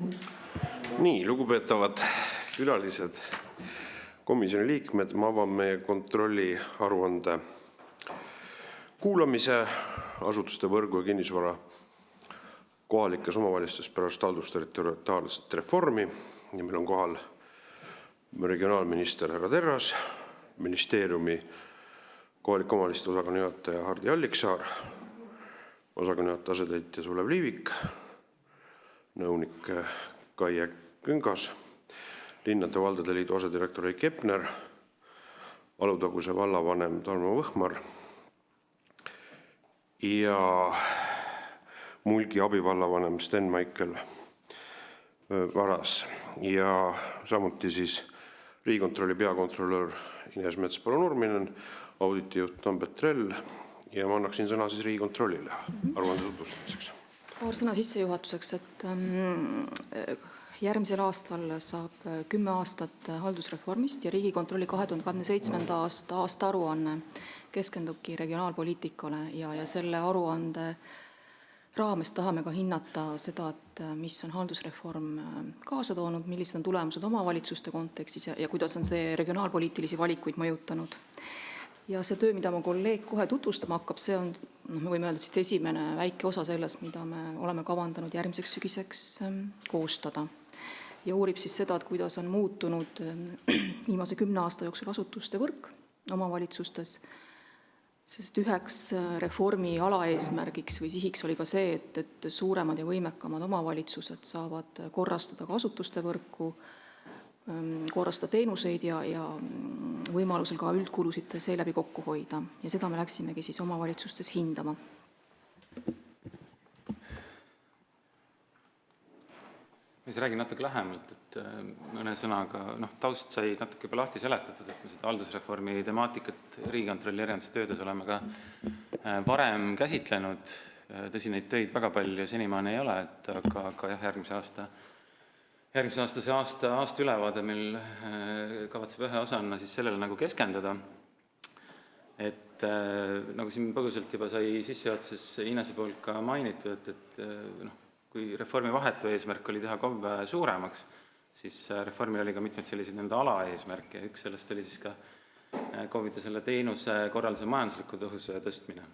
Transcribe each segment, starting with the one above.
Nii, lugupeetavad külalised, komisjoni liikmed, ma avan meie kontrolli aruande kuulamise asutuste võrgu ja kinnisvara kohalikes omavalitsustes pärast haldusterritoriaalset reformi. Ja meil on kohal regionaalminister härra Terras, ministeeriumi kohaliku omavalitsuse osakonna juhataja Hardi Alliksaar, osakonna juhataja asetäitja Sulev Liivik, nõunik Kaie Küngas, Linnade ja Valdade Liidu asedirektor Heiki Epner, Alutaguse vallavanem Tarmo Võhmar ja Mulgi abivallavanem Sten-Maicel Varas ja samuti siis Riigikontrolli peakontrolör Ines Metspalu-Nurminen, auditijuht Tambet Trell ja ma annaksin sõna siis Riigikontrollile aruande tutvustamiseks. Paar sõna sissejuhatuseks, et järgmisel aastal saab 10 aastat haldusreformist ja Riigikontrolli 2027. aasta aruanne keskendubki regionaalpoliitikale ja selle aruande raames tahame ka hinnata seda, et mis on haldusreform kaasa toonud, millised on tulemused omavalitsuste kontekstis ja kuidas on see regionaalpoliitilisi valikuid mõjutanud. Ja see töö, mida mu kolleeg kohe tutvustama hakkab, see on, me võime öelda, esimene väike osa sellest, mida me oleme kavandanud järgmiseks sügiseks koostada. Ja uurib siis seda, et kuidas on muutunud viimase 10 aasta jooksul asutuste võrk omavalitsustes, sest üheks reformi alaeesmärgiks või sihiks oli ka see, et suuremad ja võimekamad omavalitsused saavad korrastada ka asutuste võrku, korrastada teenuseid ja võimalusel ka üldkulusid seeläbi kokku hoida. Ja seda me läksimegi siis omavalitsustes hindama. Ma räägin natuke lähemalt, et mõne sõnaga, taust sai natuke juba lahti seletatud, et me seda haldusreformi temaatikat Riigikontrolli erinevates töödes oleme ka varem käsitlenud. Tõsi, neid töid väga palju senimaani ei ole, aga järgmise aasta see aasta ülevaade meil kavatseb ühe osana siis sellele nagu keskenduda. Et nagu siin põgusalt juba sai sissejuhatuses Inese poolt ka mainitud, et kui reformi vahetu eesmärk oli teha KOV suuremaks, siis reformil oli ka mitmeid selliseid alaeesmärke ja üks sellest oli siis ka KOV-ide selle teenuse korralduse majandusliku tõhususe tõstmine.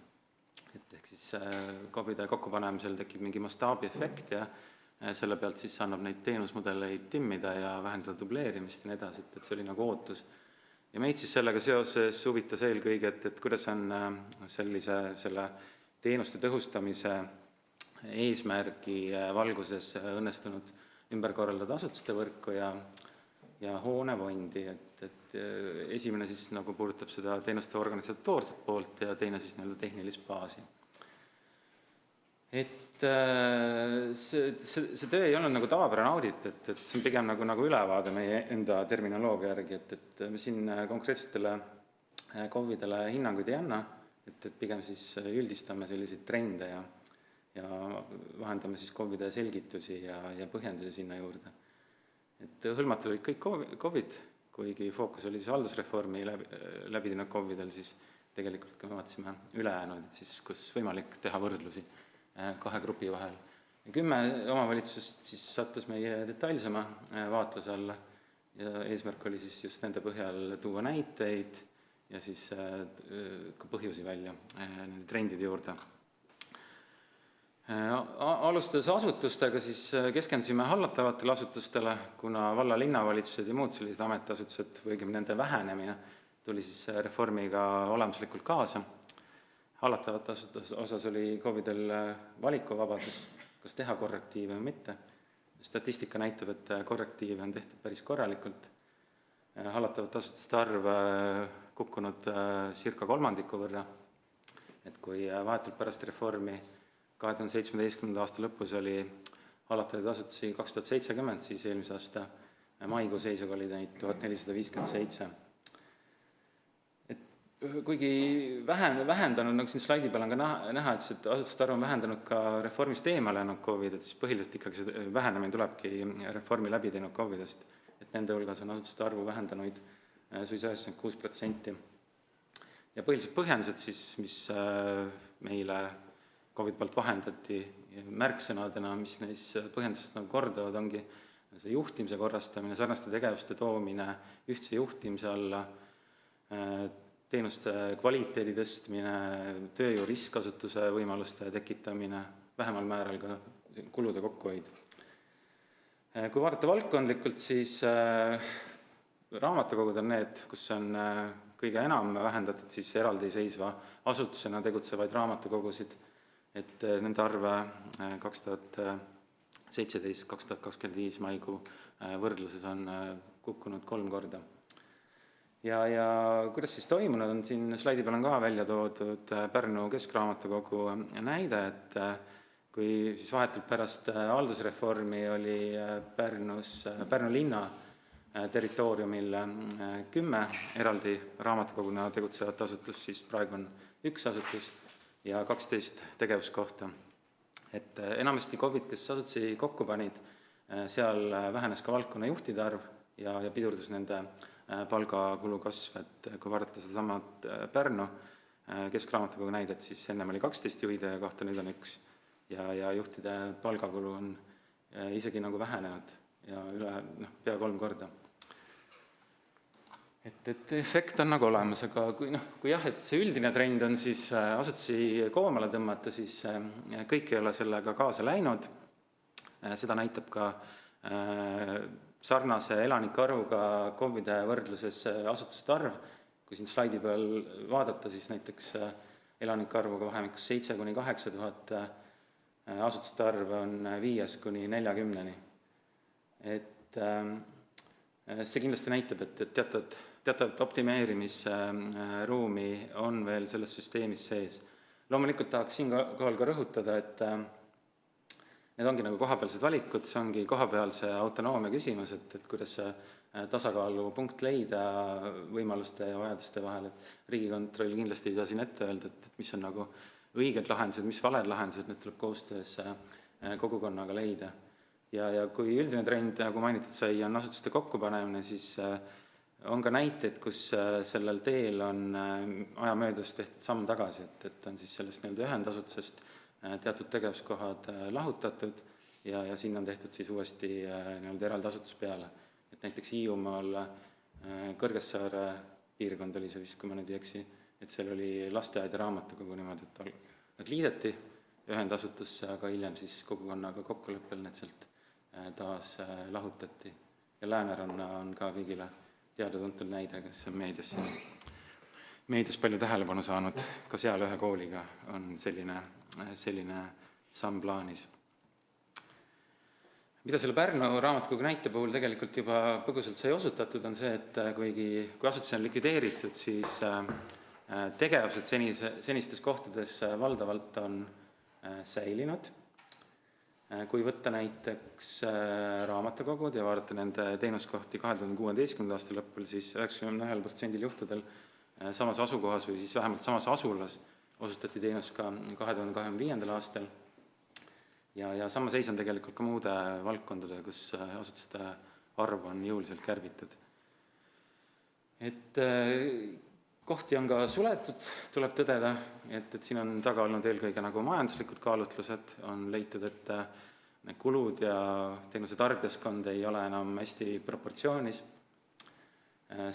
Ehk siis KOV-ide kokkupanemisel tekib mingi mastaabiefekt ja selle pealt siis annab neid teenusmudeleid timmida ja vähendada dubleerimist ja nii edasi, et see oli nagu ootus. Ja meid siis sellega seoses huvitas eelkõige, et kuidas on selle teenuste tõhustamise eesmärgi valguses õnnestunud ümber korraldada asutuste võrku ja hoonefondi. Et esimene siis nagu puudutab seda teenuste organisatoorset poolt ja teine siis tehnilist baasi. Et see töö ei olnud nagu tavapärane audit, et see on pigem nagu ülevaade meie enda terminoloogia järgi, et me siin konkreetsetele KOV-idele hinnanguid ei anna, et pigem siis üldistame selliseid trende ja vahendame siis KOV-ide selgitusi ja põhjendusi sinna juurde. Et hõlmatud olid kõik KOV-id, kuigi fookus oli siis haldusreformi läbidinud KOV-idel, siis tegelikult ka me vaatasime ülejäänud, et siis kus võimalik teha võrdlusi kahe grupi vahel. Ja 10 omavalitsusest siis sattus meie detailsema vaatluse alla ja eesmärk oli siis just nende põhjal tuua näiteid ja siis ka põhjusi välja nende trendide juurde. Alustades asutustega siis keskendusime hallatavatele asutustele, kuna valla linnavalitsused ja muud sellised ametiasutused või nende vähenemine tuli siis reformiga olemuslikult kaasa. Hallatavate osas oli KOV-idel valikuvabadus, kas teha korrektiive või mitte. Statistika näitab, et korrektiive on tehtud päris korralikult. Hallatavate asutuste arv kukkunud circa 3% võrra, et kui vahetult pärast reformi 2017. aasta lõpus oli hallatavaid asutusi 2070, siis eelmise aasta maikuu seisuga oli neid 1457. Et kuigi vähendanud, nagu siin slaidi peal on ka näha, et asutuste arv on vähendanud ka reformist eemale jäänud KOV-id, et siis põhiliselt ikkagi see vähenemine tulebki reformi läbi teinud KOV-idest, et nende hulgas on asutuste arvu vähendanud suisa 96%. Ja põhilised põhjendused siis, mis meile KOV-id poolt vahendati märksõnadena, mis neis põhjendustes korduvad, ongi see juhtimise korrastamine, sarnaste tegevuste toomine ühtse juhtimise alla, teenuste kvaliteedi tõstmine, tööjõu ristkasutuse võimaluste tekitamine, vähemal määral ka kulude kokkuhoid. Kui vaadata valdkondlikult, siis raamatukogud on need, kus on kõige enam vähendatud siis eraldiseisva asutusena tegutsevaid raamatukogusid, et nende arv 2017-2025 maikuu võrdluses on kukkunud 3 korda. Ja kuidas siis toimunud on, siin slaidi peal on ka välja toodud Pärnu Keskraamatukogu näide, et kui siis vahetult pärast haldusreformi oli Pärnu linna territooriumil 10 eraldi raamatukoguna tegutsevat asutust, siis praegu on 1 asutus ja 12 tegevuskohta. Et enamasti KOV-id, kes asutusi kokku panid, seal vähenes ka valdkonna juhtide arv ja pidurdus nende palgakulu kasv, et kui vaadata seda samad Pärnu Keskraamatukogu näidet, siis ennem oli 12 juhide kohta, nüüd on 1 ja juhtide palgakulu on isegi nagu vähenenud ja üle pea 3 korda. Et efekt on nagu olemas, aga kui jah, et see üldine trend on siis asutusi koomale tõmmata, siis kõik ei ole sellega kaasa läinud. Seda näitab ka sarnase elanike arvuga KOV-ide võrdluses asutuste arv. Kui siin slaidi peal vaadata, siis näiteks elanike arvuga vahemikus 7-8 000 asutuste arv on 5-40. Et see kindlasti näitab, et teatavat optimeerimisruumi on veel selles süsteemis sees. Loomulikult tahaks siinkohal ka rõhutada, et need ongi nagu kohapealsed valikud, see ongi kohapealse autonoomia küsimus, et kuidas see tasakaalupunkt leida võimaluste ja vajaduste vahel, et Riigikontroll kindlasti ei saa siin ette öelda, et mis on nagu õiged lahendused, mis valed lahendused, need tuleb koostöös kogukonnaga leida. Ja kui üldine trend, nagu mainitud sai, on asutuste kokkupanemine, siis on ka näiteid, kus sellel teel on aja möödas tehtud samm tagasi, et on siis sellest ühendasutusest teatud tegevuskohad lahutatud ja siin on tehtud siis uuesti eraldi asutus peale. Et näiteks Hiiumaal Kõrgessaare piirkond oli see vist, kui ma nüüd ei eksi, et seal oli lasteaed ja raamatukogu niimoodi, et nad liideti ühendasutusse, aga hiljem siis kogukonnaga kokkuleppel need sealt taas lahutati. Ja Lääneranna on ka kõigile teada-tuntud näide, kes on meedias palju tähelepanu saanud. Ka seal ühe kooliga on selline samm plaanis. Mida selle Pärnu raamatukogu näite puhul tegelikult juba põgusalt sai osutatud, on see, et kui asutus on likvideeritud, siis tegevused senistes kohtades valdavalt on säilinud. Kui võtta näiteks raamatukogud ja vaadata nende teenuskohti 2016. aasta lõpul, siis 91% juhtudel samas asukohas või siis vähemalt samas asulas osutati teenus ka 2025. aastal. Ja sama seis on tegelikult ka muude valdkondade, kus asutuste arv on jõuliselt kärbitud. Et kohti on ka suletud, tuleb tõdeda, et siin on taga olnud eelkõige nagu majanduslikud kaalutlused, on leitud, et need kulud ja teenuse tarbijaskond ei ole enam hästi proportsioonis.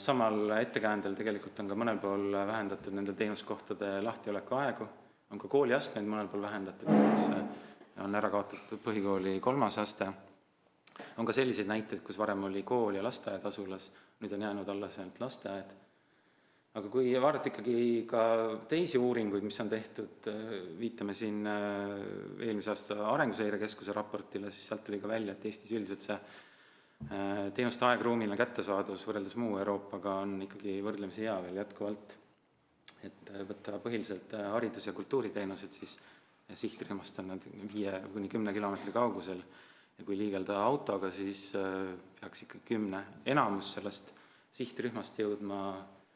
Samal ettekäändel tegelikult on ka mõnel pool vähendatud nende teenuskohtade lahtioleku aegu, on ka kooliastmeid mõnel pool vähendatud, kus on ära kaotatud põhikooli 3. aste. On ka selliseid näiteid, kus varem oli kool ja lasteaed asulas, nüüd on jäänud alles ainult lasteaed. Aga kui vaadata ikkagi ka teisi uuringuid, mis on tehtud, viitame siin eelmise aasta Arenguseire Keskuse raportile, siis sealt tuli ka välja, et Eestis üldiselt see teenuste aegruumiline kättesaadavus võrreldes muu Euroopaga on ikkagi võrdlemisi hea veel jätkuvalt. Et võtta põhiliselt haridus- ja kultuuriteenused, siis sihtrühmast on nad 5-10 kilomeetri kaugusel ja kui liigelda autoga, siis peaks ikka 10 enamus sellest sihtrühmast jõudma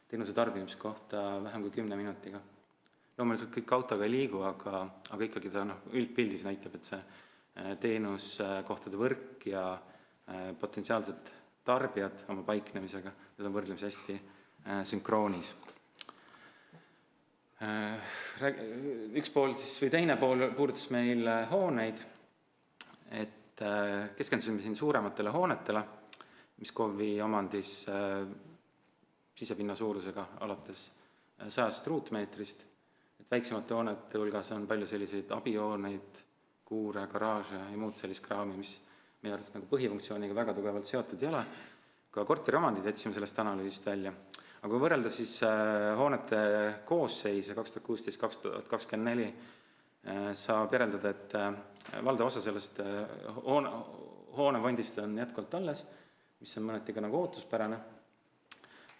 teenuse tarbimiskohta vähem kui 10 minutiga. Loomulikult kõik autoga ei liigu, aga ikkagi ta üldpildis näitab, et see teenuskohtade võrk ja potentsiaalsed tarbijad oma paiknemisega, need on võrdlemisi hästi sünkroonis. Üks pool siis või teine pool puudutas meil hooneid, et keskendusime siin suurematele hoonetele, mis KOV-i omandis sisepinna suurusega alates 100 ruutmeetrist, et väiksemate hoonete hulgas on palju selliseid abihooneid, kuure, garaaže ja muud sellist kraami, mis meie arvates nagu põhifunktsiooniga väga tugevalt seotud ei ole. Ka korteriomandid jätsime sellest analüüsist välja. Aga kui võrrelda siis hoonete koosseise 2016-2024, saab järeldada, et valdav osa sellest hoonefondist on jätkuvalt alles, mis on mõneti ka nagu ootuspärane.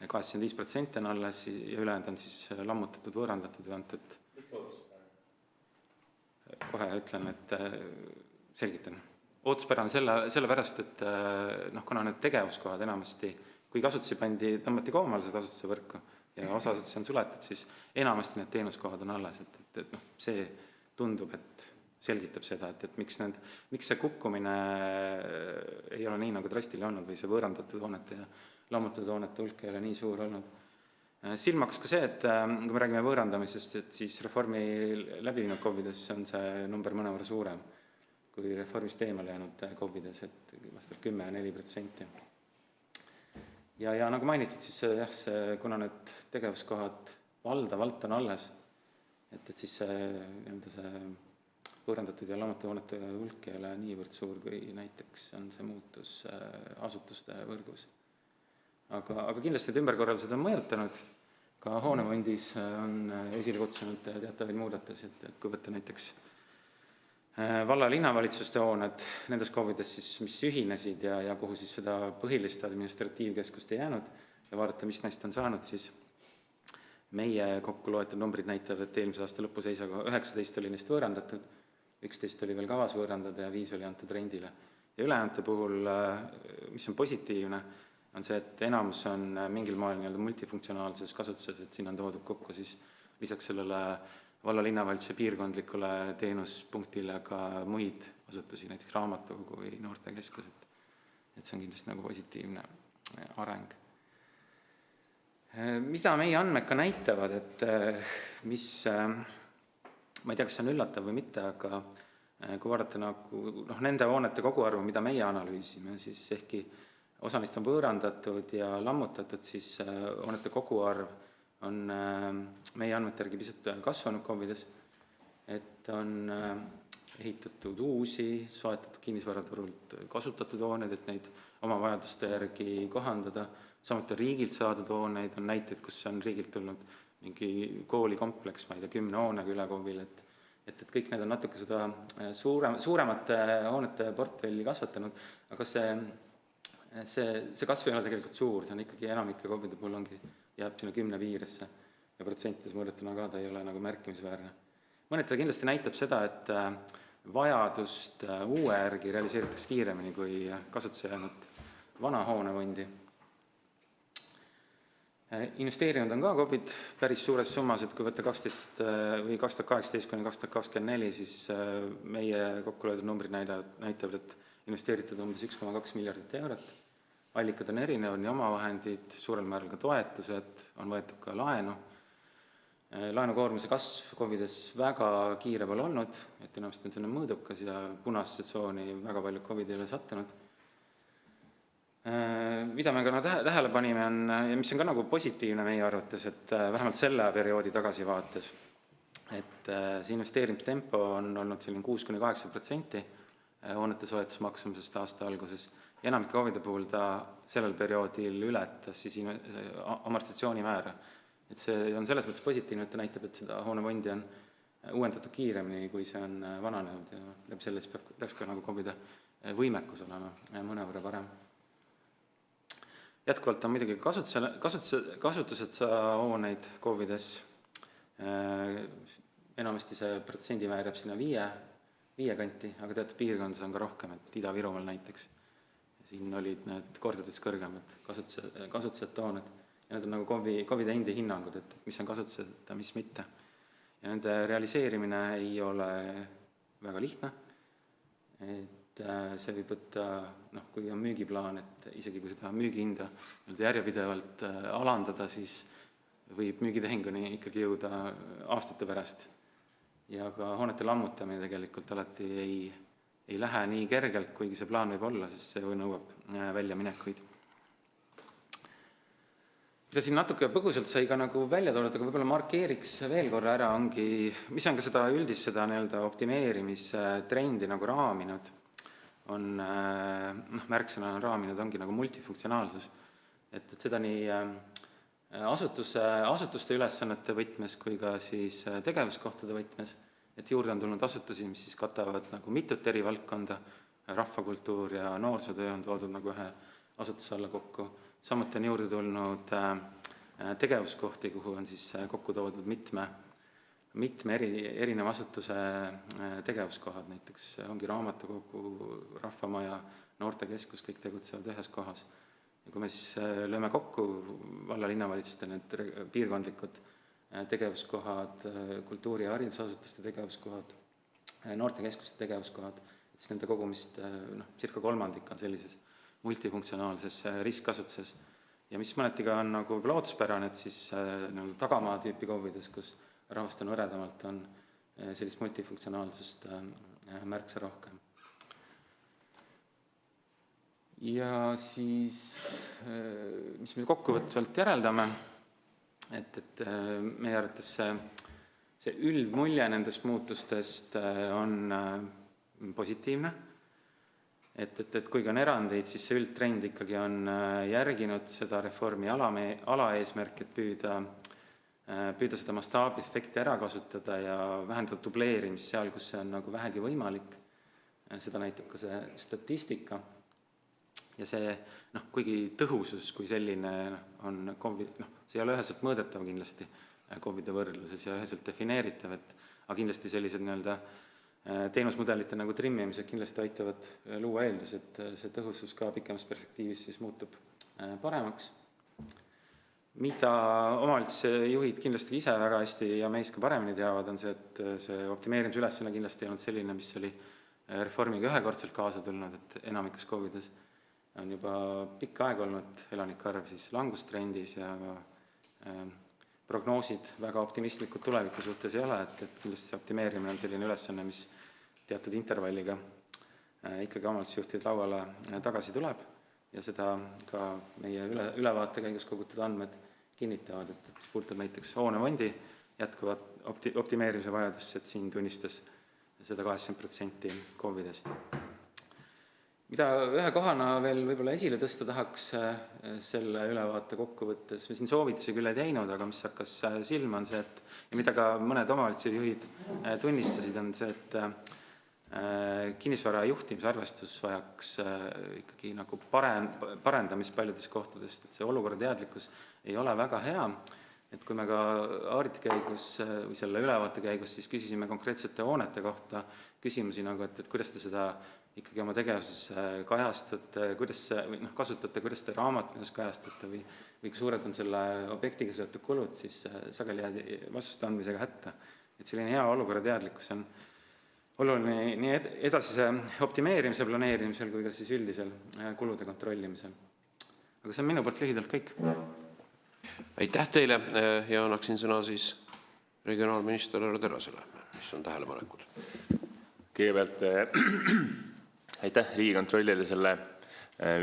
85% on alles ja ülejäänud on siis lammutatud, võõrandatud või antud. Miks ootuspärane? Kohe ütlen, et selgitan. Ootuspärane sellepärast, et kuna need tegevuskohad enamasti, kui asutusi tõmmati koomale seda asutuse võrku ja osa asutusi on suletud, siis enamasti need teenuskohad on alles. Et see tundub, et selgitab seda, et miks see kukkumine ei ole nii nagu drastiline olnud või see võõrandatud hoonete ja lammutatud hoonete hulk ei ole nii suur olnud. Silmaks ka see, et kui me räägime võõrandamisest, et siis reformi läbiviinud KOV-ides on see number mõnevõrra suurem kui reformist eemale jäänud KOV-ides, et vastavalt 10-4%. Ja nagu mainitud, siis jah, kuna need tegevuskohad valdavalt on alles, et siis see võõrandatud ja lammutatud hoonete hulk ei ole niivõrd suur, kui näiteks on see muutus asutuste võrgus. Aga kindlasti need ümberkorraldused on mõjutanud. Ka hoonefondis on esile kutsunud teatavaid muudatusi, et kui võtta näiteks valla- ja linnavalitsuste hooned nendes KOV-ides, mis ühinesid ja kuhu siis seda põhilist administratiivkeskust ei jäänud ja vaadata, mis neist on saanud, siis meie kokku loetud numbrid näitavad, et eelmise aasta lõpuseisaga 19 oli neist võõrandatud, 11 oli veel kavas võõrandada ja 5 oli antud rendile. Ja ülejäänud puhul, mis on positiivne, on see, et enamus on mingil moel multifunktsionaalses kasutuses, et siin on toodud kokku siis lisaks sellele valla-linnavalitsuse piirkondlikule teenuspunktile ka muid asutusi, näiteks raamatukogu või noortekeskused. Et see on kindlasti nagu positiivne areng. Mida meie andmed ka näitavad, et ma ei tea, kas see on üllatav või mitte, aga kui vaadata nende hoonete koguarvu, mida meie analüüsime, siis ehkki osa neist on võõrandatud ja lammutatud, siis hoonete koguarv on meie andmete järgi pisut kasvanud KOV-ides, et on ehitatud uusi, soetatud kinnisvaraturult kasutatud hooneid, et neid oma vajaduste järgi kohandada. Samuti on riigilt saadud hooneid, on näiteid, kus on riigilt tulnud mingi koolikompleks, ma ei tea, 10 hoonega üle KOV-il, et kõik need on natuke seda suuremate hoonete portfelli kasvatanud, aga see kasv ei ole tegelikult suur, see on ikkagi enamike KOV-ide puhul jääb sinna 10 piiresse ja protsentides mõõdetuna ka ta ei ole nagu märkimisväärne. Mõned ta kindlasti näitab seda, et vajadust uue järgi realiseeritakse kiiremini kui kasutusse jäänud vana hoonefondi. Investeerinud on ka KOV-id päris suures summas, et kui võtta 2018-2024, siis meie kokkuloetud numbrid näitavad, et investeeritud umbes 1,2 miljardit eurot. Allikad on erinevad, nii omavahendid, suurel määral ka toetused, on võetud ka laenu. Laenukoormuse kasv KOV-ides väga kiire pole olnud, et enamasti on selline mõõdukas ja punasesse tsooni väga palju KOV-id ei ole sattunud. Mida me ka tähele panime ja mis on ka nagu positiivne meie arvates, et vähemalt selle perioodi tagasivaates, et see investeerimistempo on olnud selline 6-8% hoonete soetusmaksumusest aasta alguses ja enamike KOV-ide puhul ta sellel perioodil ületas siis amortisatsioonimäära. Et see on selles mõttes positiivne, et ta näitab, et seda hoonefondi on uuendatud kiiremini, kui see on vananenud ja läbi selles peaks ka nagu KOV-ide võimekus olema mõnevõrra parem. Jätkuvalt on muidugi kasutuseta hooneid KOV-ides. Enamasti see protsendimäär jääb sinna 5 kanti, aga teatud piirkondades on ka rohkem, et Ida-Virumaal näiteks. Siin olid need kordades kõrgemad kasutuseta hooned. Ja need on nagu KOV-ide endi hinnangud, et mis on kasutuseta, mis mitte. Ja nende realiseerimine ei ole väga lihtne. Et see võib võtta, kui on müügiplaan, et isegi kui seda müügihinda järjepidevalt alandada, siis võib müügitehinguni ikkagi jõuda aastate pärast. Ja ka hoonete lammutamine tegelikult alati ei lähe nii kergelt, kuigi see plaan võib olla, sest see nõuab väljaminekuid. Mida siin natuke põgusalt sai ka nagu välja toodud, aga võib-olla markeeriks veel korra ära ongi, mis on ka seda üldist seda nii-öelda optimeerimistrendi nagu raaminud, on märksõna raaminud ongi nagu multifunktsionaalsus. Et seda nii asutuste ülesannete võtmes kui ka siis tegevuskohtade võtmes, et juurde on tulnud asutusi, mis siis katavad nagu mitut eri valdkonda, rahvakultuur ja noorsootöö on toodud nagu ühe asutuse alla kokku. Samuti on juurde tulnud tegevuskohti, kuhu on siis kokku toodud mitme erineva asutuse tegevuskohad, näiteks ongi raamatukogu, rahvamaja, noortekeskus, kõik tegutsevad ühes kohas. Ja kui me siis lööme kokku valla-linnavalitsuste need piirkondlikud tegevuskohad, kultuuri- ja haridusasutuste tegevuskohad, noortekeskuste tegevuskohad, siis nende kogumist circa kolmandik on sellises multifunktsionaalses ristkasutuses. Ja mis mõneti ka on nagu lootuspärane, et siis tagamaa tüüpi KOV-ides, kus rahvast on võredamalt, on sellist multifunktsionaalsust märksa rohkem. Ja siis, mis me kokkuvõtvalt järeldame, et meie arvates see üldmulje nendest muutustest on positiivne. Et kuigi on erandeid, siis see üldtrend ikkagi on järginud seda reformi alaeesmärk, et püüda seda mastaabiefekti ära kasutada ja vähendada dubleerimist seal, kus see on nagu vähegi võimalik. Seda näitab ka see statistika. Ja see, kuigi tõhusus kui selline on COVID, see ei ole üheselt mõõdetav kindlasti COVID-i võrdluses ja üheselt defineeritav, aga kindlasti sellised nii-öelda teenusmudelite nagu trimmimised kindlasti aitavad luua eeldus, et see tõhusus ka pikemas perspektiivis siis muutub paremaks. Mida omavalitsuse juhid kindlasti ise väga hästi ja meist ka paremini teavad, on see, et see optimeerimise ülesanne kindlasti ei olnud selline, mis oli reformiga ühekordselt kaasa tulnud, et enamikus KOV-ides on juba pikka aega olnud elanike arv siis langustrendis ja prognoosid väga optimistlikud tuleviku suhtes ei ole, et kindlasti see optimeerimine on selline ülesanne, mis teatud intervalliga ikkagi omavalitsusjuhtide lauale tagasi tuleb ja seda ka meie ülevaate käigus kogutud andmed kinnitavad, et mis puudutab näiteks hoonefondi jätkuvat optimeerimise vajadust, et siin tunnistas seda 80% KOV-idest. Mida ühe kohana veel võib-olla esile tõsta tahaks selle ülevaate kokkuvõttes, me siin soovitusi küll ei teinud, aga mis hakkas silma on see, et ja mida ka mõned omavalitsuse juhid tunnistasid, on see, et kinnisvara juhtimisarvestus vajaks ikkagi nagu parendamist paljudes kohtadest, et see olukorra teadlikkus ei ole väga hea, et kui me ka auditi käigus või selle ülevaate käigus siis küsisime konkreetsete hoonete kohta küsimusi nagu, et kuidas te seda ikkagi oma tegevuses kajastate, kuidas kasutate, kuidas te raamatupidamises kajastate või kui suured on selle objektiga seotud kulud, siis sageli jäädi vastuste andmisega hätta. Et selline hea olukorra teadlikkus on oluline nii edasise optimeerimise planeerimisel kui ka siis üldisel kulude kontrollimisel. Aga see on minu poolt lühidalt kõik. Aitäh teile ja annaksin sõna siis regionaalminister Ero Terasele, mis on tähelepanekud. Kõigepealt aitäh Riigikontrollile selle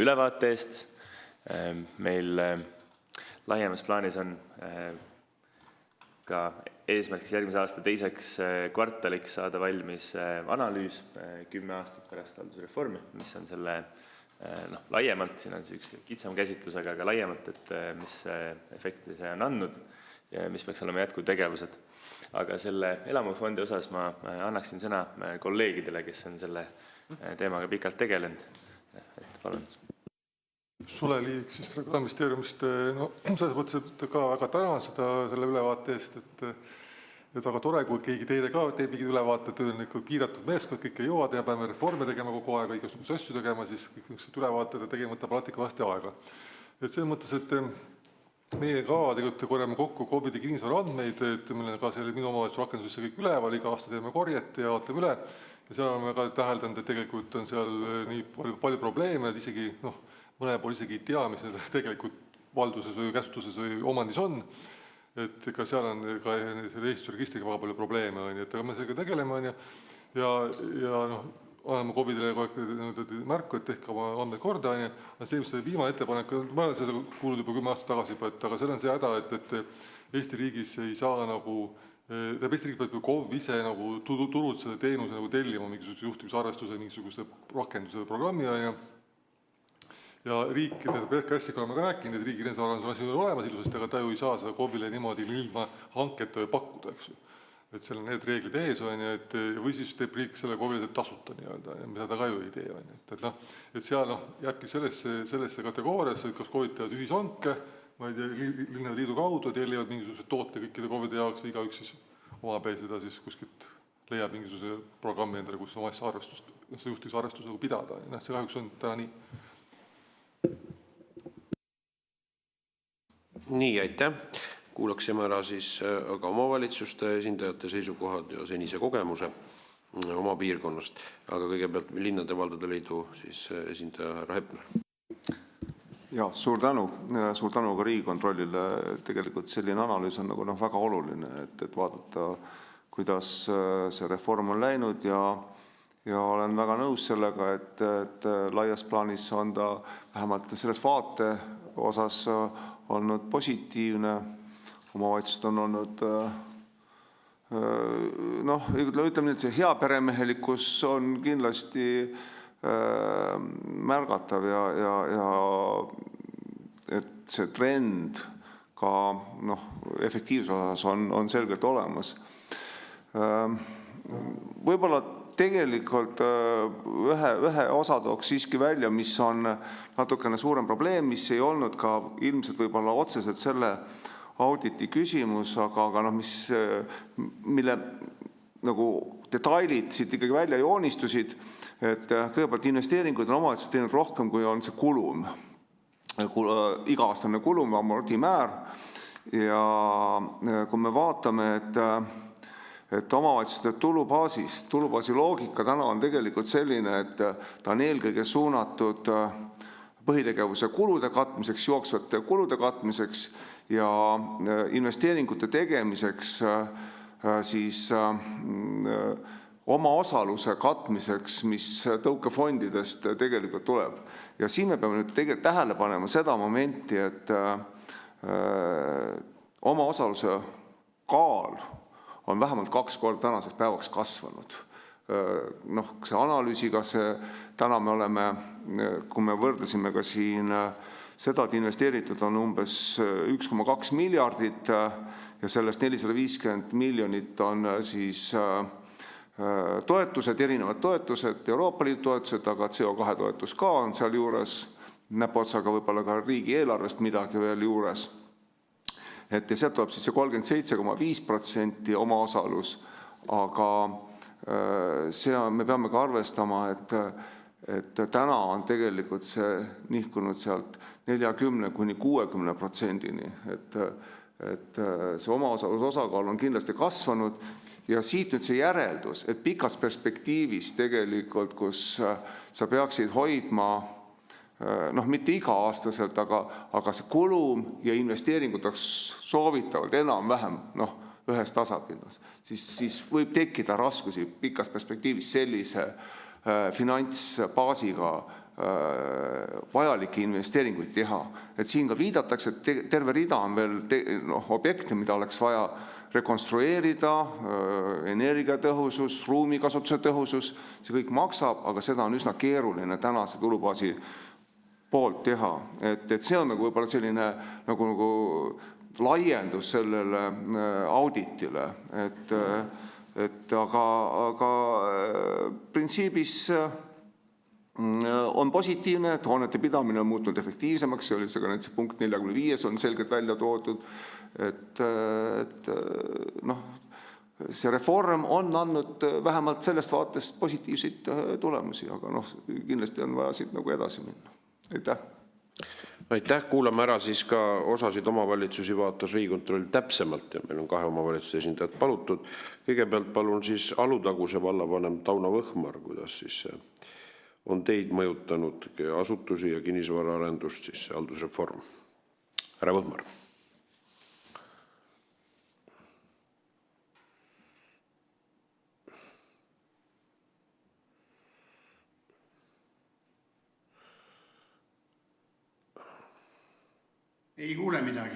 ülevaate eest. Meil laiemas plaanis on ka eesmärgiks järgmise aasta teiseks kvartaliks saada valmis analüüs 10 aastat pärast haldusreformi, mis on selle laiemalt, siin on see üks kitsam käsitlus, aga ka laiemalt, et mis efekti see on andnud ja mis peaks olema jätkutegevused. Aga selle elamufondi osas ma annaksin sõna kolleegidele, kes on selle teemaga pikalt tegelenud. Et palun. Sule Liivik siis Regionaalministeeriumist, selles mõttes, et ka väga tänan selle ülevaate eest, et väga tore, kui keegi teile ka teeb mingid ülevaated, kiiratud meeskond, kõik ei jõua, peame reforme tegema kogu aega, igasuguse asju tegema, siis kõik niisugused ülevaated tegema võtab alati kõvasti aega. Et selles mõttes, et meie ka tegelikult korjame kokku COVID-i kinnisvara andmeid, et meil on ka selle minu omavalitsuse rakendusse kõik üleval, iga aasta teeme korjet ja vaatleme üle ja seal oleme ka täheldanud, et tegelikult on seal nii palju probleeme, et isegi mõne pool isegi ei tea, mis need tegelikult valduses või käsutuses või omandis on. et ka seal on ka selle ehitusregistriga väga palju probleeme, on ju, et aga me sellega tegeleme, on ju, ja noh, oleme COVID-ile märku, et tehke oma andmeid korda, on ju, aga see, mis see viimane ettepanek, ma olen seda kuulnud juba 10 aastat tagasi juba, et aga seal on see häda, et Eesti riigis ei saa nagu, Eesti riik peab KOV ise nagu turult selle teenuse nagu tellima mingisuguse juhtimisarvestuse, mingisuguse rakenduse programmi, on ju. Ja riik, Klassika oleme ka rääkinud, et riigi enesearvanduse asi on olemas ilusasti, aga ta ju ei saa seda KOV-ile niimoodi ilma hanketa pakkuda, eks ju. Et seal on need reeglid ees, on ju, et või siis teeb riik selle KOV-ile tasuta nii-öelda, mida ta ka ju ei tee, on ju. Et noh, et seal noh, jääbki sellesse kategooriasse, et kas KOV-id teevad ühishanke, ma ei tea, linnade liidu kaudu, tellivad mingisuguse toote kõikide KOV-ide jaoks või igaüks siis omapäi seda siis kuskilt leiab mingisuguse programmi endale, kus oma arvestust, see juhtimisarvestus nagu pidada. See kahjuks on täna nii. Nii, aitäh. Kuulaksime ära siis aga omavalitsuste esindajate seisukohad ja senise kogemuse oma piirkonnast. Aga kõigepealt Linnade ja Valdade Liidu siis esindaja härra Hepner. Ja, suur tänu ka Riigikontrollile. Tegelikult selline analüüs on nagu väga oluline, et vaadata, kuidas see reform on läinud ja olen väga nõus sellega, et laias plaanis on ta vähemalt selles vaate osas olnud positiivne. Omavalitsused on olnud, noh, ütleme nii, et see hea peremehelikkus on kindlasti märgatav ja et see trend ka efektiivsuse osas on selgelt olemas. Võib-olla tegelikult ühe osa tooks siiski välja, mis on natukene suurem probleem, mis ei olnud ka ilmselt võib-olla otseselt selle auditi küsimus, aga mille nagu detailid siit ikkagi välja joonistusid, et kõigepealt investeeringuid on omavalitsused teinud rohkem, kui on see kulum, iga-aastane kulum, amortimäär. Ja kui me vaatame, et omavalitsuste tulubaasi loogika täna on tegelikult selline, et ta on eelkõige suunatud põhitegevuse kulude katmiseks, jooksvate kulude katmiseks ja investeeringute tegemiseks siis oma osaluse katmiseks, mis tõukefondidest tegelikult tuleb. Ja siin me peame nüüd tegelikult tähele panema seda momenti, et oma osaluse kaal on vähemalt 2 korda tänaseks päevaks kasvanud. See analüüsiga täna me oleme, kui me võrdlesime ka siin seda, et investeeritud on umbes 1,2 miljardit ja sellest 450 miljonit on siis toetused, erinevad toetused, Euroopa Liidu toetused, aga CO2 toetus ka on seal juures, näpuotsaga võib-olla ka riigieelarvest midagi veel juures. Et sealt tuleb siis see 37,5% omaosalus, aga me peame ka arvestama, et täna on tegelikult see nihkunud sealt 40–60%-ni, et see omaosaluse osakaal on kindlasti kasvanud ja siit nüüd see järeldus, et pikas perspektiivis tegelikult, kus sa peaksid hoidma mitte iga-aastaselt, aga see kulum ja investeeringud oleks soovitavalt enam-vähem ühes tasapinnas, siis võib tekkida raskusi pikas perspektiivis sellise finantsbaasiga vajalikke investeeringuid teha. Et siin ka viidatakse, et terve rida on veel objekte, mida oleks vaja rekonstrueerida, energiatõhusus, ruumikasutuse tõhusus, see kõik maksab, aga seda on üsna keeruline tänase tulubaasi poolt teha. Et see on võib-olla selline nagu laiendus sellele auditile, aga printsiibis on positiivne, et hoonete pidamine on muutunud efektiivsemaks, see oli see ka näiteks punkt 45 on selgelt välja toodud, et see reform on andnud vähemalt sellest vaatest positiivseid tulemusi, aga kindlasti on vaja siit edasi minna. Aitäh! Aitäh, kuulame ära siis ka osasid omavalitsusi vaatas Riigikontroll täpsemalt ja meil on 2 omavalitsuse esindajad palutud. Kõigepealt palun siis Alutaguse vallavanem Tauno Võhmar, kuidas siis on teid mõjutanud asutusi ja kinnisvaraarendust siis haldusreform. Härra Võhmar. Ei kuule midagi.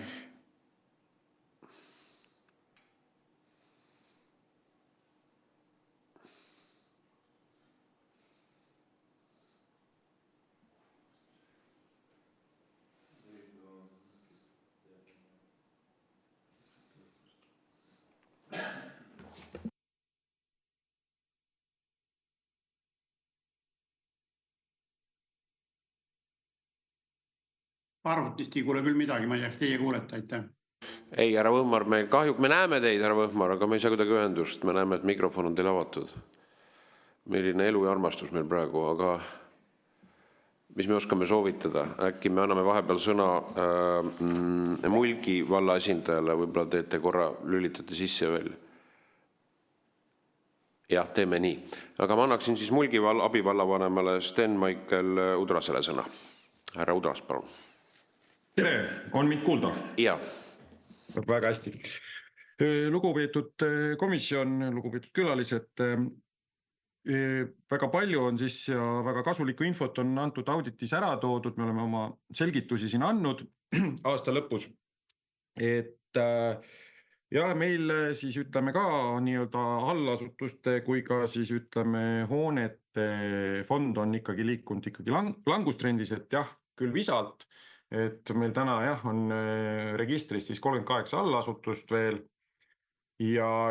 Arvutist ei kuule küll midagi, ma ei tea, kas teie kuulete, aitäh. Ei, härra Võhmar, me näeme teid, härra Võhmar, aga me ei saa kuidagi ühendust. Me näeme, et mikrofon on teil avatud. Milline elu ja armastus meil praegu, aga mis me oskame soovitada? Äkki me anname vahepeal sõna Mulgi valla esindajale, võib-olla teete korra, lülitate sisse ja välja. Jah, teeme nii. Aga ma annaksin siis Mulgi abivallavanemale Sten-Michael Udrasele sõna. Härra Udras, palun. Tere, on mind kuulda? Jaa. Väga hästi. Lugupeetud komisjon, lugupeetud külalised, väga palju on siis ja väga kasulikku infot on antud auditis ära toodud, me oleme oma selgitusi siin andnud aasta lõpus. Et jah, meil siis ütleme ka nii-öelda allasutuste kui ka siis ütleme hoonete fond on ikkagi liikunud ikkagi langustrendis, et jah, küll visalt, et meil täna jah, on registris siis 38 allasutust veel ja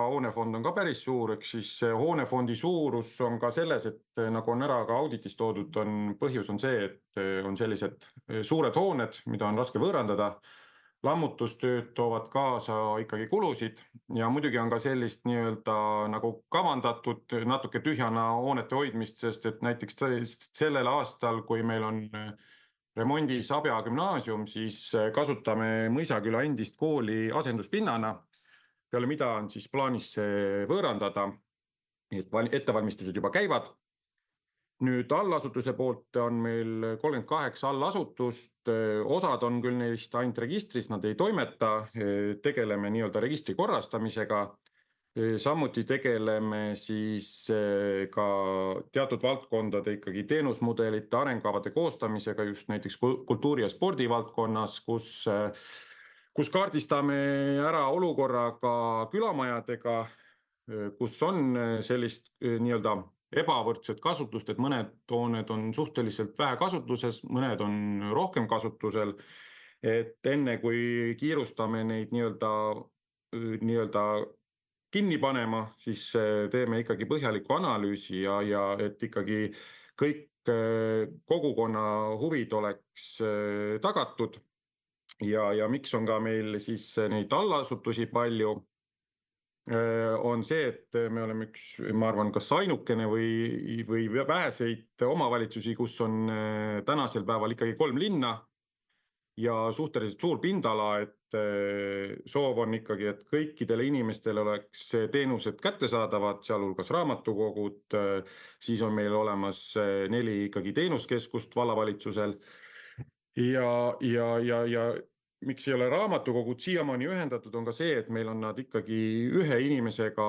hoonefond on ka päris suur, eks siis hoonefondi suurus on ka selles, et nagu on ära ka auditis toodud, põhjus on see, et on sellised suured hooned, mida on raske võõrandada. Lammutustööd toovad kaasa ikkagi kulusid ja muidugi on ka sellist nii-öelda nagu kavandatud natuke tühjana hoonete hoidmist, sest et näiteks sellel aastal, kui meil on remondis Abja gümnaasium, siis kasutame Mõisaküla endist kooli asenduspinnana, peale mida on siis plaanis võõrandada, et ettevalmistused juba käivad. Nüüd allasutuse poolt on meil 38 allasutust, osad on küll neist ainult registris, nad ei toimeta, tegeleme nii-öelda registri korrastamisega, samuti tegeleme siis ka teatud valdkondade ikkagi teenusmudelite arengkavade koostamisega just näiteks kultuuri- ja spordi valdkonnas, kus kaardistame ära olukorraga külamajadega, kus on sellist nii-öelda ebavõrdset kasutust, et mõned hooned on suhteliselt vähe kasutuses, mõned on rohkem kasutusel, et enne kui kiirustame neid nii-öelda kinni panema, siis teeme ikkagi põhjaliku analüüsi ja et ikkagi kõik kogukonna huvid oleks tagatud ja miks on ka meil siis neid allasutusi palju, on see, et me oleme ma arvan, kas ainukene või väheseid omavalitsusi, kus on tänasel päeval ikkagi 3 linna ja suhteliselt suur pindala, et soov on ikkagi, et kõikidele inimestele oleks teenused kättesaadavad, sealhulgas raamatukogud, siis on meil olemas 4 ikkagi teenuskeskust vallavalitsusel ja miks ei ole raamatukogud siiamaani ühendatud, on ka see, et meil on nad ikkagi ühe inimesega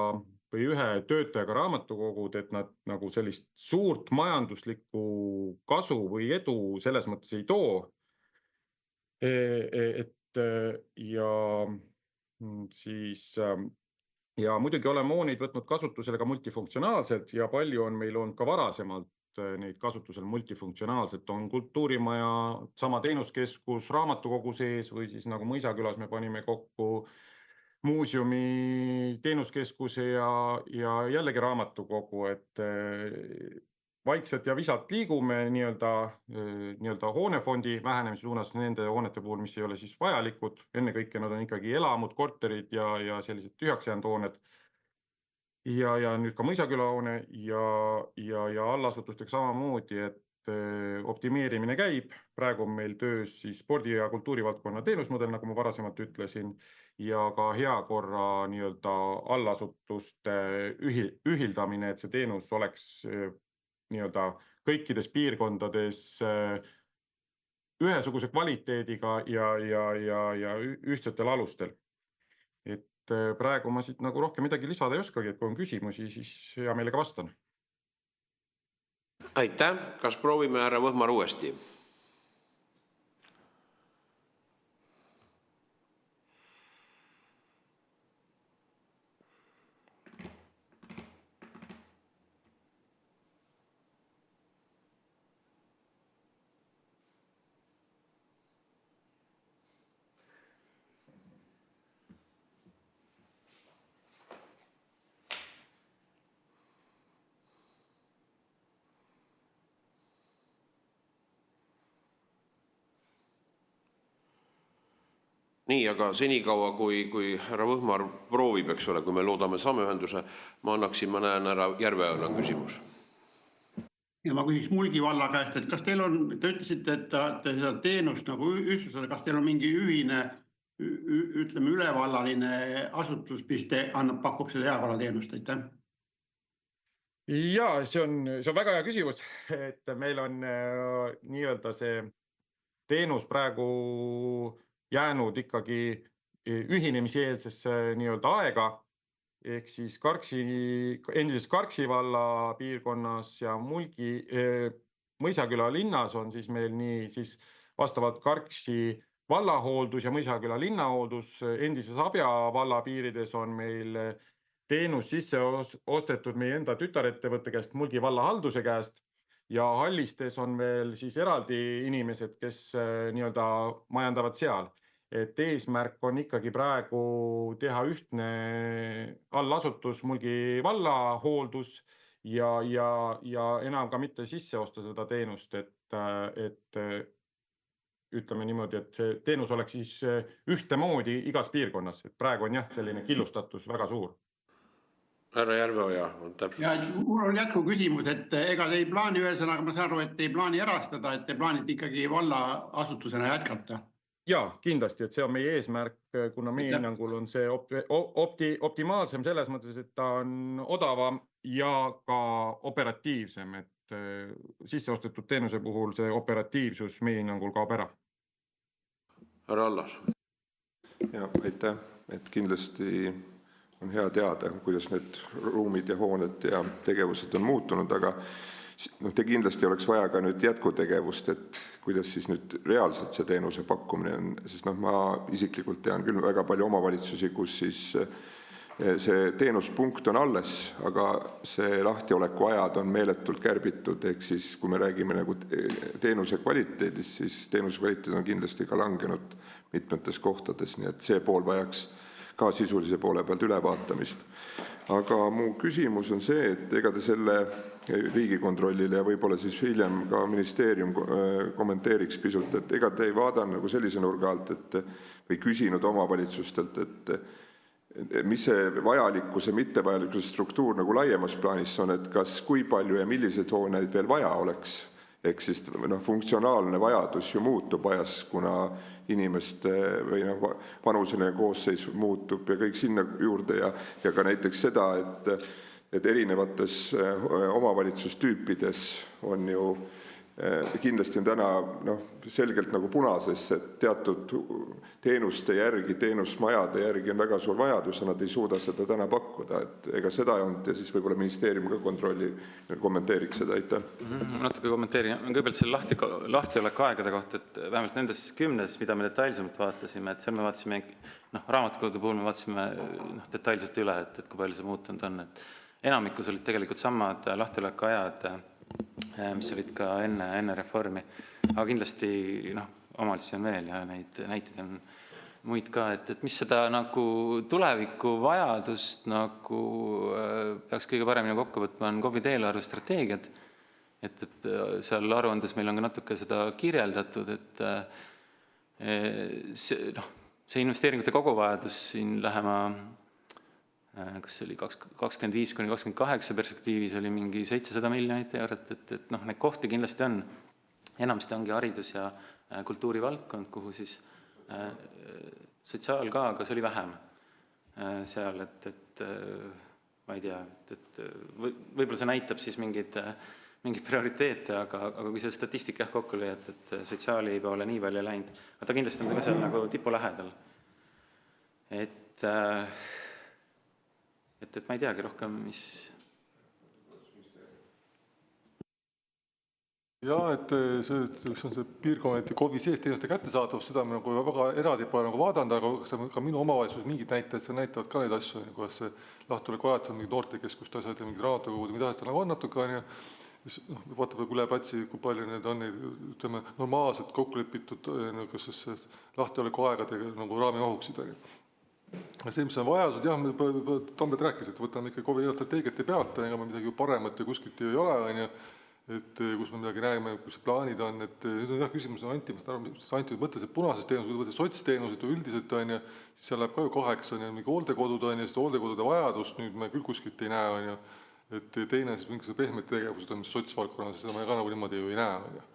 või ühe töötajaga raamatukogud, et nad nagu sellist suurt majanduslikku kasu või edu selles mõttes ei too. Ja muidugi oleme hooneid võtnud kasutusele ka multifunktsionaalselt ja palju on meil olnud ka varasemalt neid kasutusel multifunktsionaalselt, on kultuurimaja, sama teenuskeskus raamatukogu sees või siis nagu Mõisakülas me panime kokku muuseumi teenuskeskuse ja jällegi raamatukogu, et vaikselt ja visalt liigume nii-öelda hoonefondi vähenemise suunas nende hoonete puhul, mis ei ole siis vajalikud. Ennekõike nad on ikkagi elamud, korterid ja sellised tühjaks jäänud hooned. Ja nüüd ka Mõisaküla hoone ja allasutustega samamoodi, et optimeerimine käib. Praegu on meil töös siis spordi- ja kultuurivaldkonna teenusmudel, nagu ma varasemalt ütlesin, ja ka heakorra nii-öelda allasutuste ühildamine, et see teenus oleks nii-öelda kõikides piirkondades ühesuguse kvaliteediga ja ühtsetel alustel. Et praegu ma siit nagu rohkem midagi lisada ei oskagi, et kui on küsimusi, siis hea meelega vastan. Aitäh. Kas proovime härra Võhmar uuesti? nii, aga senikaua, kui härra Võhmar proovib, eks ole, kui me loodame saame ühenduse, ma näen härra Järveojal on küsimus. Ja ma küsiks Mulgi valla käest, et kas teil on, te ütlesite, et te seda teenust nagu ühtlustada, kas teil on mingi ühine, ütleme, ülevallaline asutus, mis pakub seda eakonnateenust, aitäh? Ja see on väga hea küsimus, et meil on nii-öelda see teenus praegu jäänud ikkagi ühinemisieelsesse nii-öelda aega, ehk siis endises Karksi valla piirkonnas ja Mõisaküla linnas on siis meil nii siis vastavalt Karksi vallahooldus ja Mõisaküla linnahooldus, endises Abja valla piirides on meil teenus sisse ostetud meie enda tütarettevõtte käest, Mulgi vallahalduse käest, ja Hallistes on veel siis eraldi inimesed, kes nii-öelda majandavad seal. Et eesmärk on ikkagi praegu teha ühtne allasutus Mulgi vallahooldus ja enam ka mitte sisse osta seda teenust, et ütleme niimoodi, et see teenus oleks siis ühtemoodi igas piirkonnas. Et praegu on jah, selline killustatus väga suur. Härra Järveoja on täpselt. Ja mul on jätku küsimus, et ega te ei plaani ühesõnaga, ma saan aru, et te ei plaani erastada, et te plaanite ikkagi valla asutusena jätkata. Ja kindlasti, et see on meie eesmärk, kuna meie hinnangul on see optimaalsem selles mõttes, et ta on odavam ja ka operatiivsem, et sisseostetud teenuse puhul see operatiivsus meie hinnangul kaob ära. Härra Allas. Ja, aitäh, et kindlasti on hea teada, kuidas need ruumid ja hooned ja tegevused on muutunud, aga te kindlasti oleks vaja ka nüüd jätkutegevust, et kuidas siis nüüd reaalselt see teenuse pakkumine on, sest ma isiklikult tean küll väga palju omavalitsusi, kus siis see teenuspunkt on alles, aga see lahtioleku ajad on meeletult kärbitud, ehk siis kui me räägime nagu teenuse kvaliteedist, siis teenuse kvaliteed on kindlasti ka langenud mitmetes kohtades, nii et see pool vajaks ka sisulise poole pealt ülevaatamist. Aga mu küsimus on see, et ega te selle Riigikontrollile ja võib-olla siis hiljem ka ministeerium kommenteeriks pisut, et ega te ei vaada nagu sellise nurga alt, või küsinud omavalitsustelt, et mis see vajalikkuse, mittevajalikkuse struktuur nagu laiemas plaanis on, et kas kui palju ja milliseid hooneid veel vaja oleks, ehk siis funktsionaalne vajadus ju muutub ajas, kuna inimeste või vanuseline koosseis muutub ja kõik sinna juurde ja ka näiteks seda, et erinevates omavalitsustüüpides on ju kindlasti on täna selgelt nagu punases, et teatud teenuste järgi, teenusmajade järgi on väga suur vajadus ja nad ei suuda seda täna pakkuda, et ega seda on ja siis võib-olla ministeerium ka kommenteeriks seda, aitäh. Natuke kommenteerin. Kõigepealt selle lahtioleku aegade kohta, et vähemalt nendes 10, mida me detailsemalt vaatasime, et seal me vaatasime, raamatukogude puhul me vaatasime detailselt üle, et kui palju see muutunud on. Et enamikus olid tegelikult samad lahtioleku ajad, mis olid ka enne reformi. Aga kindlasti omavalitsusi on veel ja neid näiteid on muid ka, et mis seda nagu tuleviku vajadust nagu peaks kõige paremini kokku võtma, on COVID eelarve strateegiad. Et seal aruandes meil on ka natuke seda kirjeldatud, et see investeeringute koguvajadus siin lähema kas see oli 25–28 perspektiivis oli mingi 700 miljonit eurot, et neid kohti kindlasti on. Enamasti ongi haridus ja kultuurivaldkond, kuhu siis sotsiaal ka, aga see oli vähem seal, et ma ei tea, et võib-olla see näitab siis mingid prioriteete, aga kui see statistika kokku lüüa, et sotsiaali poole nii palju ei läinud, aga ta kindlasti on ka seal nagu tipu lähedal. Et ma ei teagi rohkem, mis... Ja, et see on see piirkonnati COVID sees teenuste kättesaadavus, seda me nagu väga eraldi pole nagu vaadanud, aga ka minu omavalitsus mingid näitajad, see näitavad ka neid asju, kuidas see lahtuleku ajad on mingid noortekeskuste asjad ja mingid raamatukogud, mida asjad nagu on natuke, vaatab üle platsi, kui palju need on ütleme, normaalselt kokku lepitud, kas siis lahtuleku aegadega nagu raami mahuksid. See, mis on vajadused, jah, Tambet rääkis, et võtame ikka COVID strateegiate pealt, ega me midagi paremat ja kuskilt ei ole, et kus me midagi näeme, kus plaanid on, et nüüd on jah, küsimus on Anti mõttes, et punasest teenused, kui võttes sotsteenused või üldiselt on ju, siis seal läheb ka ju 8 on ju mingi hooldekodud on ju, seda hooldekodude vajadust nüüd me küll kuskilt ei näe on ju, et teine siis mingisugused pehmed tegevused on, mis sotsvaldkonnas, seda me ka nagu niimoodi ju ei näe on ju.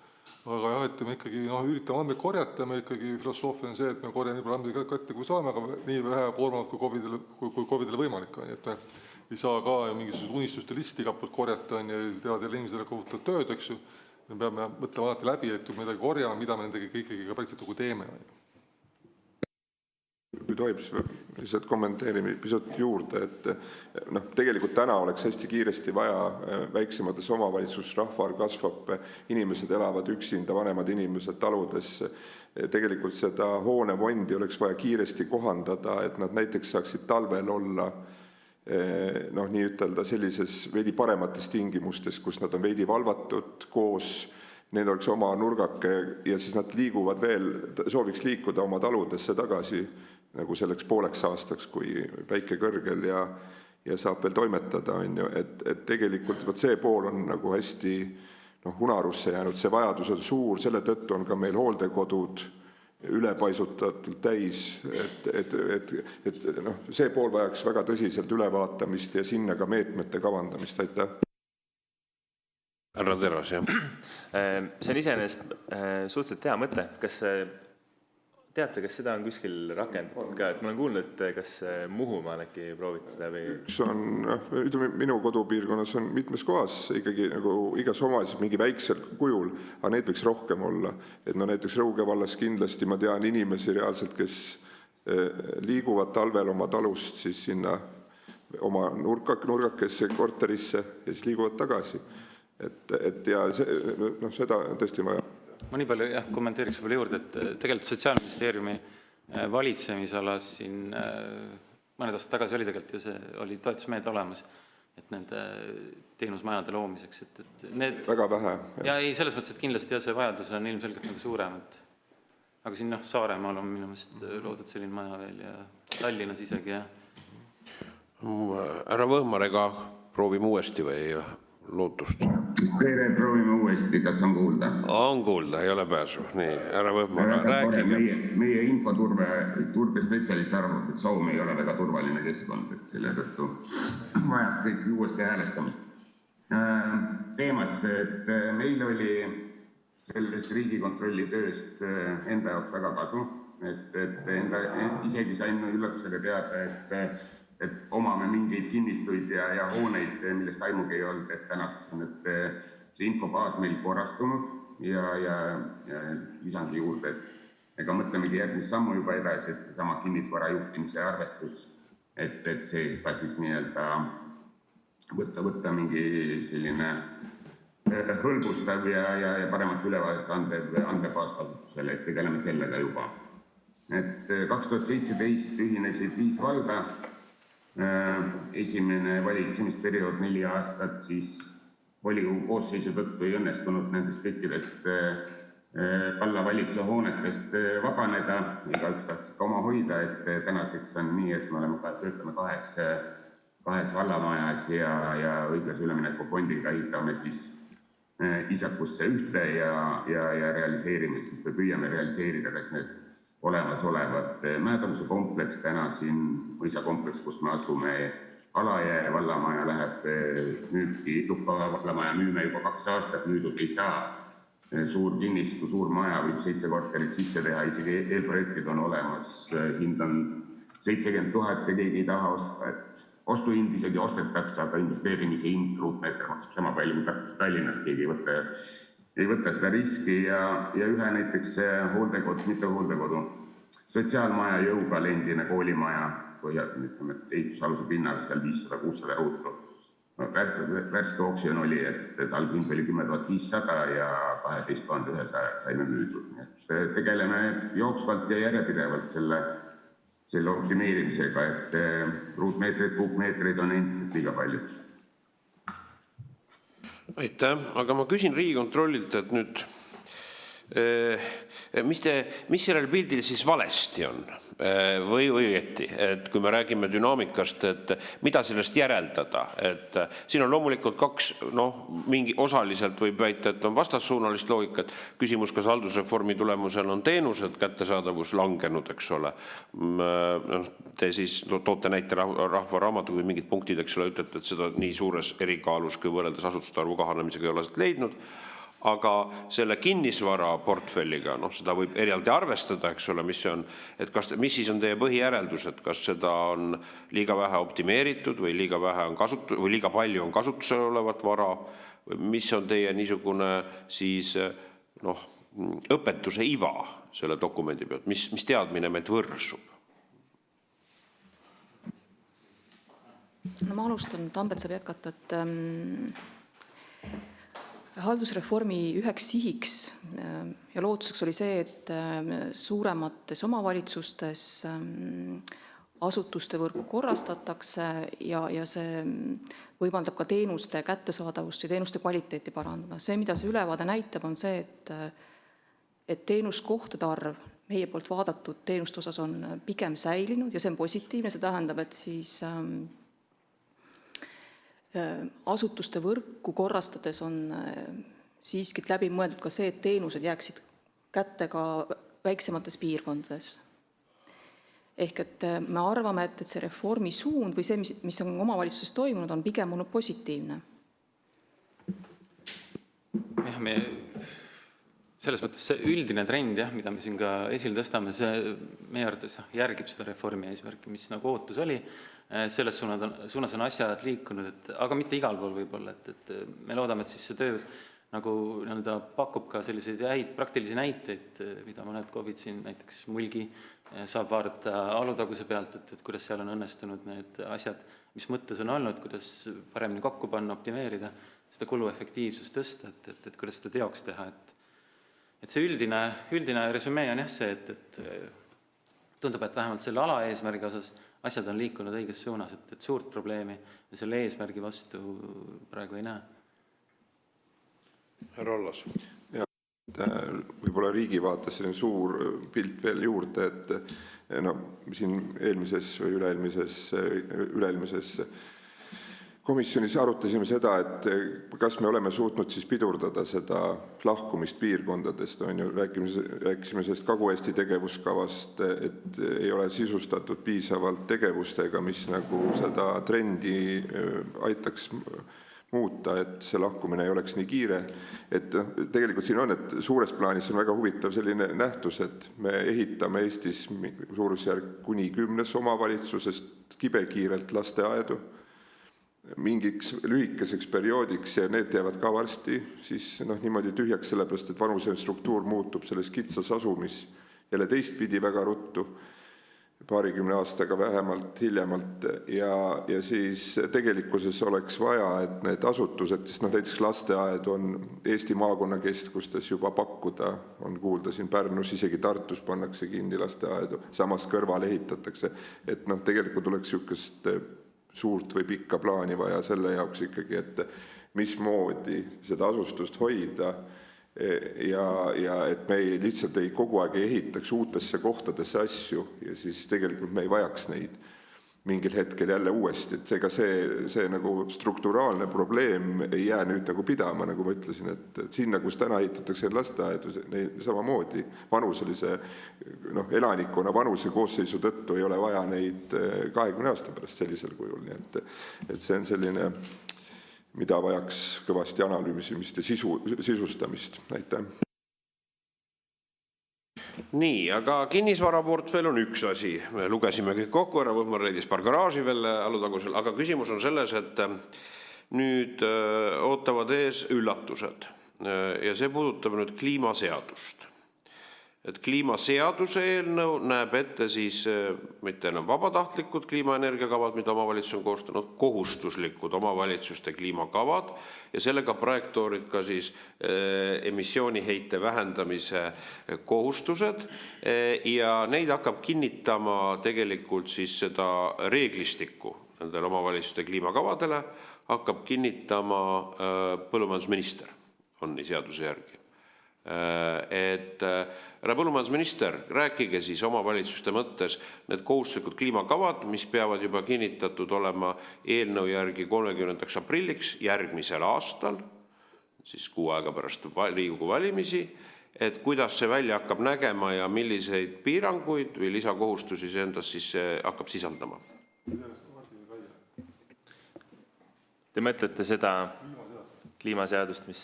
Aga jah, et me ikkagi üritame andmeid korjata, me ikkagi filosoofia on see, et me korjame nii palju andmeid kätte, kui saame, aga nii vähe koormavad kui COVIDile võimalik on, et ei saa ka ju mingisugused unistuste listi kapult korjata on ja teada teile inimesele kohutavad tööd, eks ju. Me peame mõtlema alati läbi, et kui me midagi korjame, mida me nendega ikkagi ka päriselt nagu teeme. Kui tohib, siis lihtsalt kommenteerime pisut juurde, et tegelikult täna oleks hästi kiiresti vaja väiksemates omavalitsus, rahvaarv kasvab, inimesed elavad üksinda, vanemad inimesed taludes. Tegelikult seda hoonefondi oleks vaja kiiresti kohandada, et nad näiteks saaksid talvel olla nii ütelda sellises veidi paremates tingimustes, kus nad on veidi valvatud koos, neil oleks oma nurgake ja siis nad liiguvad veel, sooviks liikuda oma taludesse tagasi nagu selleks pooleks aastaks, kui päike kõrgel ja saab veel toimetada, on ju, et tegelikult see pool on nagu hästi unarusse jäänud, see vajadus on suur, selle tõttu on ka meil hooldekodud ülepaisutatult täis, et see pool vajaks väga tõsiselt ülevaatamist ja sinna ka meetmete kavandamist, aitäh. Härra Teras, jah. See on iseenesest suhteliselt hea mõte, kas tead sa, kas seda on kuskil rakendatud ka, et ma olen kuulnud, et kas Muhumaal äkki prooviti seda või? Üks on, ütleme, minu kodupiirkonnas on mitmes kohas ikkagi nagu igas omas mingi väiksel kujul, aga neid võiks rohkem olla. Et näiteks Rõuge vallas kindlasti ma tean inimesi reaalselt, kes liiguvad talvel oma talust siis sinna oma nurgakesse korterisse ja siis liiguvad tagasi. Et ja seda tõesti vaja. Ma nii palju kommenteeriks võib-olla juurde, et tegelikult Sotsiaalministeeriumi valitsemisalas siin mõned aastad tagasi oli tegelikult ju see, oli toetusmeede olemas, et nende teenusmajade loomiseks. Et need, väga vähe. Ja ei, selles mõttes, et kindlasti see vajadus on ilmselgelt nagu suurem. Aga siin Saaremaal on minu meelest loodud selline maja veel ja Tallinnas isegi. Härra Võhmar, ega proovime uuesti või lootust? Tere, proovime uuesti, kas on kuulda? On kuulda, ei ole pääsu. Nii, härra Võhmar, rääkige. Meie infoturbespetsialist arvab, et Soome ei ole väga turvaline keskkond, et selle tõttu vajas kõik uuesti häälestamist. Teemas, et meil oli sellest Riigikontrolli tööst enda jaoks väga kasu, et isegi sain üllatusega teada, et omame mingeid kinnistuid ja hooneid, millest aimugi ei olnud, et tänaseks on see infobaas meil korrastunud ja lisandi juurde, et ega mõtlemegi järgmist sammu juba edasi, et see sama kinnisvara juhtimise arvestus, et see ka siis nii-öelda võtta mingi selline hõlbustav ja paremat ülevaadet andmebaas kasutusele, et tegeleme sellega juba. Et 2017 ühinesid 5 valda, esimene valitsemisperiood 4 aastat, siis volikogu koosseisu tõttu ei õnnestunud nendest kõikidest vallavalitsuse hoonetest vabaneda, igaüks tahtis ka oma hoida, et tänaseks on nii, et me töötame kahes vallamajas ja õiglase ülemineku fondiga ehitame siis Iisakusse ühte ja realiseerime siis või püüame realiseerida kas need olemasolevad Mäetamuse kompleks, täna siin mõisakompleks, kus me asume, Alajärve vallamaja läheb müüki, Lukka vallamaja müüme juba 2 aastat, müüdud ei saa. Suur kinnistu, suur maja võib 7 korterit sisse teha, isegi e-projektid on olemas, hind on 70 000 ja keegi ei taha osta, et ostuhind isegi ostetakse, aga investeerimise hind ruutmeeter maksab sama palju kui Tartus Tallinnas, keegi ei võta seda riski ja ühe näiteks hooldekodu, mitte hooldekodu, sotsiaalmaja Jõugal, endine koolimaja, ehitusaluse pinnaga seal 500-600 ruutu. Värske oksjon oli, et alghind oli 10 500 ja 12 100 saime müüdud. Tegeleme jooksvalt ja järjepidevalt selle optimeerimisega, et ruutmeetrid, kuupmeetrid on endiselt liiga palju. Aitäh, aga ma küsin Riigikontrollilt, et nüüd Mis sellel pildil siis valesti on või õieti, et kui me räägime dünaamikast, et mida sellest järeldada, et siin on loomulikult kaks, mingi osaliselt võib väita, et on vastassuunalist loogikat, küsimus, kas haldusreformi tulemusel on teenused kättesaadavus langenud, eks ole. Te siis toote näite Rahvaraamatu või mingid punktid, eks ole, ütlete, et seda nii suures erikaalus, kui võrreldes asutuste arvu kahanemisega ei ole seda leidnud. Aga selle kinnisvara portfelliga, seda võib eraldi arvestada, eks ole, mis siis on teie põhijäreldus, et kas seda on liiga vähe optimeeritud või liiga palju on kasutusel olevat vara, mis on teie niisugune siis, õpetuse iva selle dokumendi pealt, mis teadmine meilt võrsub? Ma alustan, Tambet saab jätkata, et haldusreformi üheks sihiks ja lootuseks oli see, et suuremates omavalitsustes asutuste võrku korrastatakse ja see võimaldab ka teenuste kättesaadavust ja teenuste kvaliteeti parandada. See, mida see ülevaade näitab, on see, et teenuskohtade arv meie poolt vaadatud teenuste osas on pigem säilinud ja see on positiivne, see tähendab, et siis asutuste võrku korrastades on siiski läbi mõeldud ka see, et teenused jääksid kätte ka väiksemates piirkondades. Ehk et me arvame, et see reformi suund või see, mis on omavalitsuses toimunud, on pigem olnud positiivne. Jah, selles mõttes see üldine trend, mida me siin ka esil tõstame, see meie arvates järgib seda reformi eesmärki, mis nagu ootus oli. Selles suunas on asjad liikunud, aga mitte igal pool võib-olla, et me loodame, et siis see töö nagu pakub ka selliseid häid praktilisi näiteid, mida mõned KOV-id siin näiteks Mulgi saab vaadata Alutaguse pealt, et kuidas seal on õnnestunud need asjad, mis mõttes on olnud, kuidas paremini kokku panna, optimeerida, seda kuluefektiivsust tõsta, et kuidas seda teoks teha. Et see üldine resümee on see, et tundub, et vähemalt selle alaeesmärgi osas asjad on liikunud õiges suunas, et suurt probleemi ja selle eesmärgi vastu praegu ei näe. Härra Allas. Võib-olla riigi vaates selline suur pilt veel juurde, et siin eelmises või üleelmises komisjonis arutasime seda, et kas me oleme suutnud siis pidurdada seda lahkumist piirkondadest, rääkisime sellest Kagu-Eesti tegevuskavast, et ei ole sisustatud piisavalt tegevustega, mis nagu seda trendi aitaks muuta, et see lahkumine ei oleks nii kiire. Et tegelikult siin on, et suures plaanis on väga huvitav selline nähtus, et me ehitame Eestis suurusjärk kuni 10 omavalitsusest kibekiirelt lasteaedu mingiks lühikeseks perioodiks ja need jäävad ka varsti siis niimoodi tühjaks, sellepärast, et vanuse struktuur muutub selles kitsas asumis jälle teistpidi väga ruttu, paarikümne aastaga vähemalt hiljemalt ja siis tegelikkuses oleks vaja, et need asutused, sest näiteks lasteaed on Eesti maakonnakeskustes juba pakkuda, on kuulda siin Pärnus, isegi Tartus pannakse kinni lasteaedu, samas kõrval ehitatakse, et tegelikult oleks niisugust suurt või pikka plaani vaja selle jaoks ikkagi, et mismoodi seda asustust hoida ja et me lihtsalt kogu aeg ei ehitaks uutesse kohtadesse asju ja siis tegelikult me ei vajaks neid mingil hetkel jälle uuesti, et seega see nagu strukturaalne probleem ei jää nüüd nagu pidama, nagu ma ütlesin, et sinna, kus täna ehitatakse lasteaedu, samamoodi vanuselise elanikkonna vanuse koosseisu tõttu ei ole vaja neid 20 aasta pärast sellisel kujul, nii et see on selline, mida vajaks kõvasti analüüsimist ja sisustamist. Aitäh. Nii, aga kinnisvaraportfell on üks asi. Me lugesime kõik kokku, ära Võhmar leidis paar garaaži veel Alutagusel, aga küsimus on selles, et nüüd ootavad ees üllatused ja see puudutab nüüd kliimaseadust. Et kliimaseaduse eelnõu näeb ette siis mitte enam vabatahtlikud kliimaenergiakavad, mida omavalitsus on koostanud, kohustuslikud omavalitsuste kliimakavad ja sellega projektoorid ka siis emissiooniheite vähendamise kohustused ja neid hakkab kinnitama tegelikult siis seda reeglistikku nendele omavalitsuste kliimakavadele hakkab kinnitama põllumajandusminister, on nii seaduse järgi. Härra põllumajandusminister, rääkige siis omavalitsuste mõttes need kohustuslikud kliimakavad, mis peavad juba kinnitatud olema eelnõu järgi 30. aprilliks järgmisel aastal, siis 6 aega pärast Riigikogu valimisi, et kuidas see välja hakkab nägema ja milliseid piiranguid või lisakohustusi see endas siis hakkab sisaldama? Te mõtlete seda kliimaseadust, mis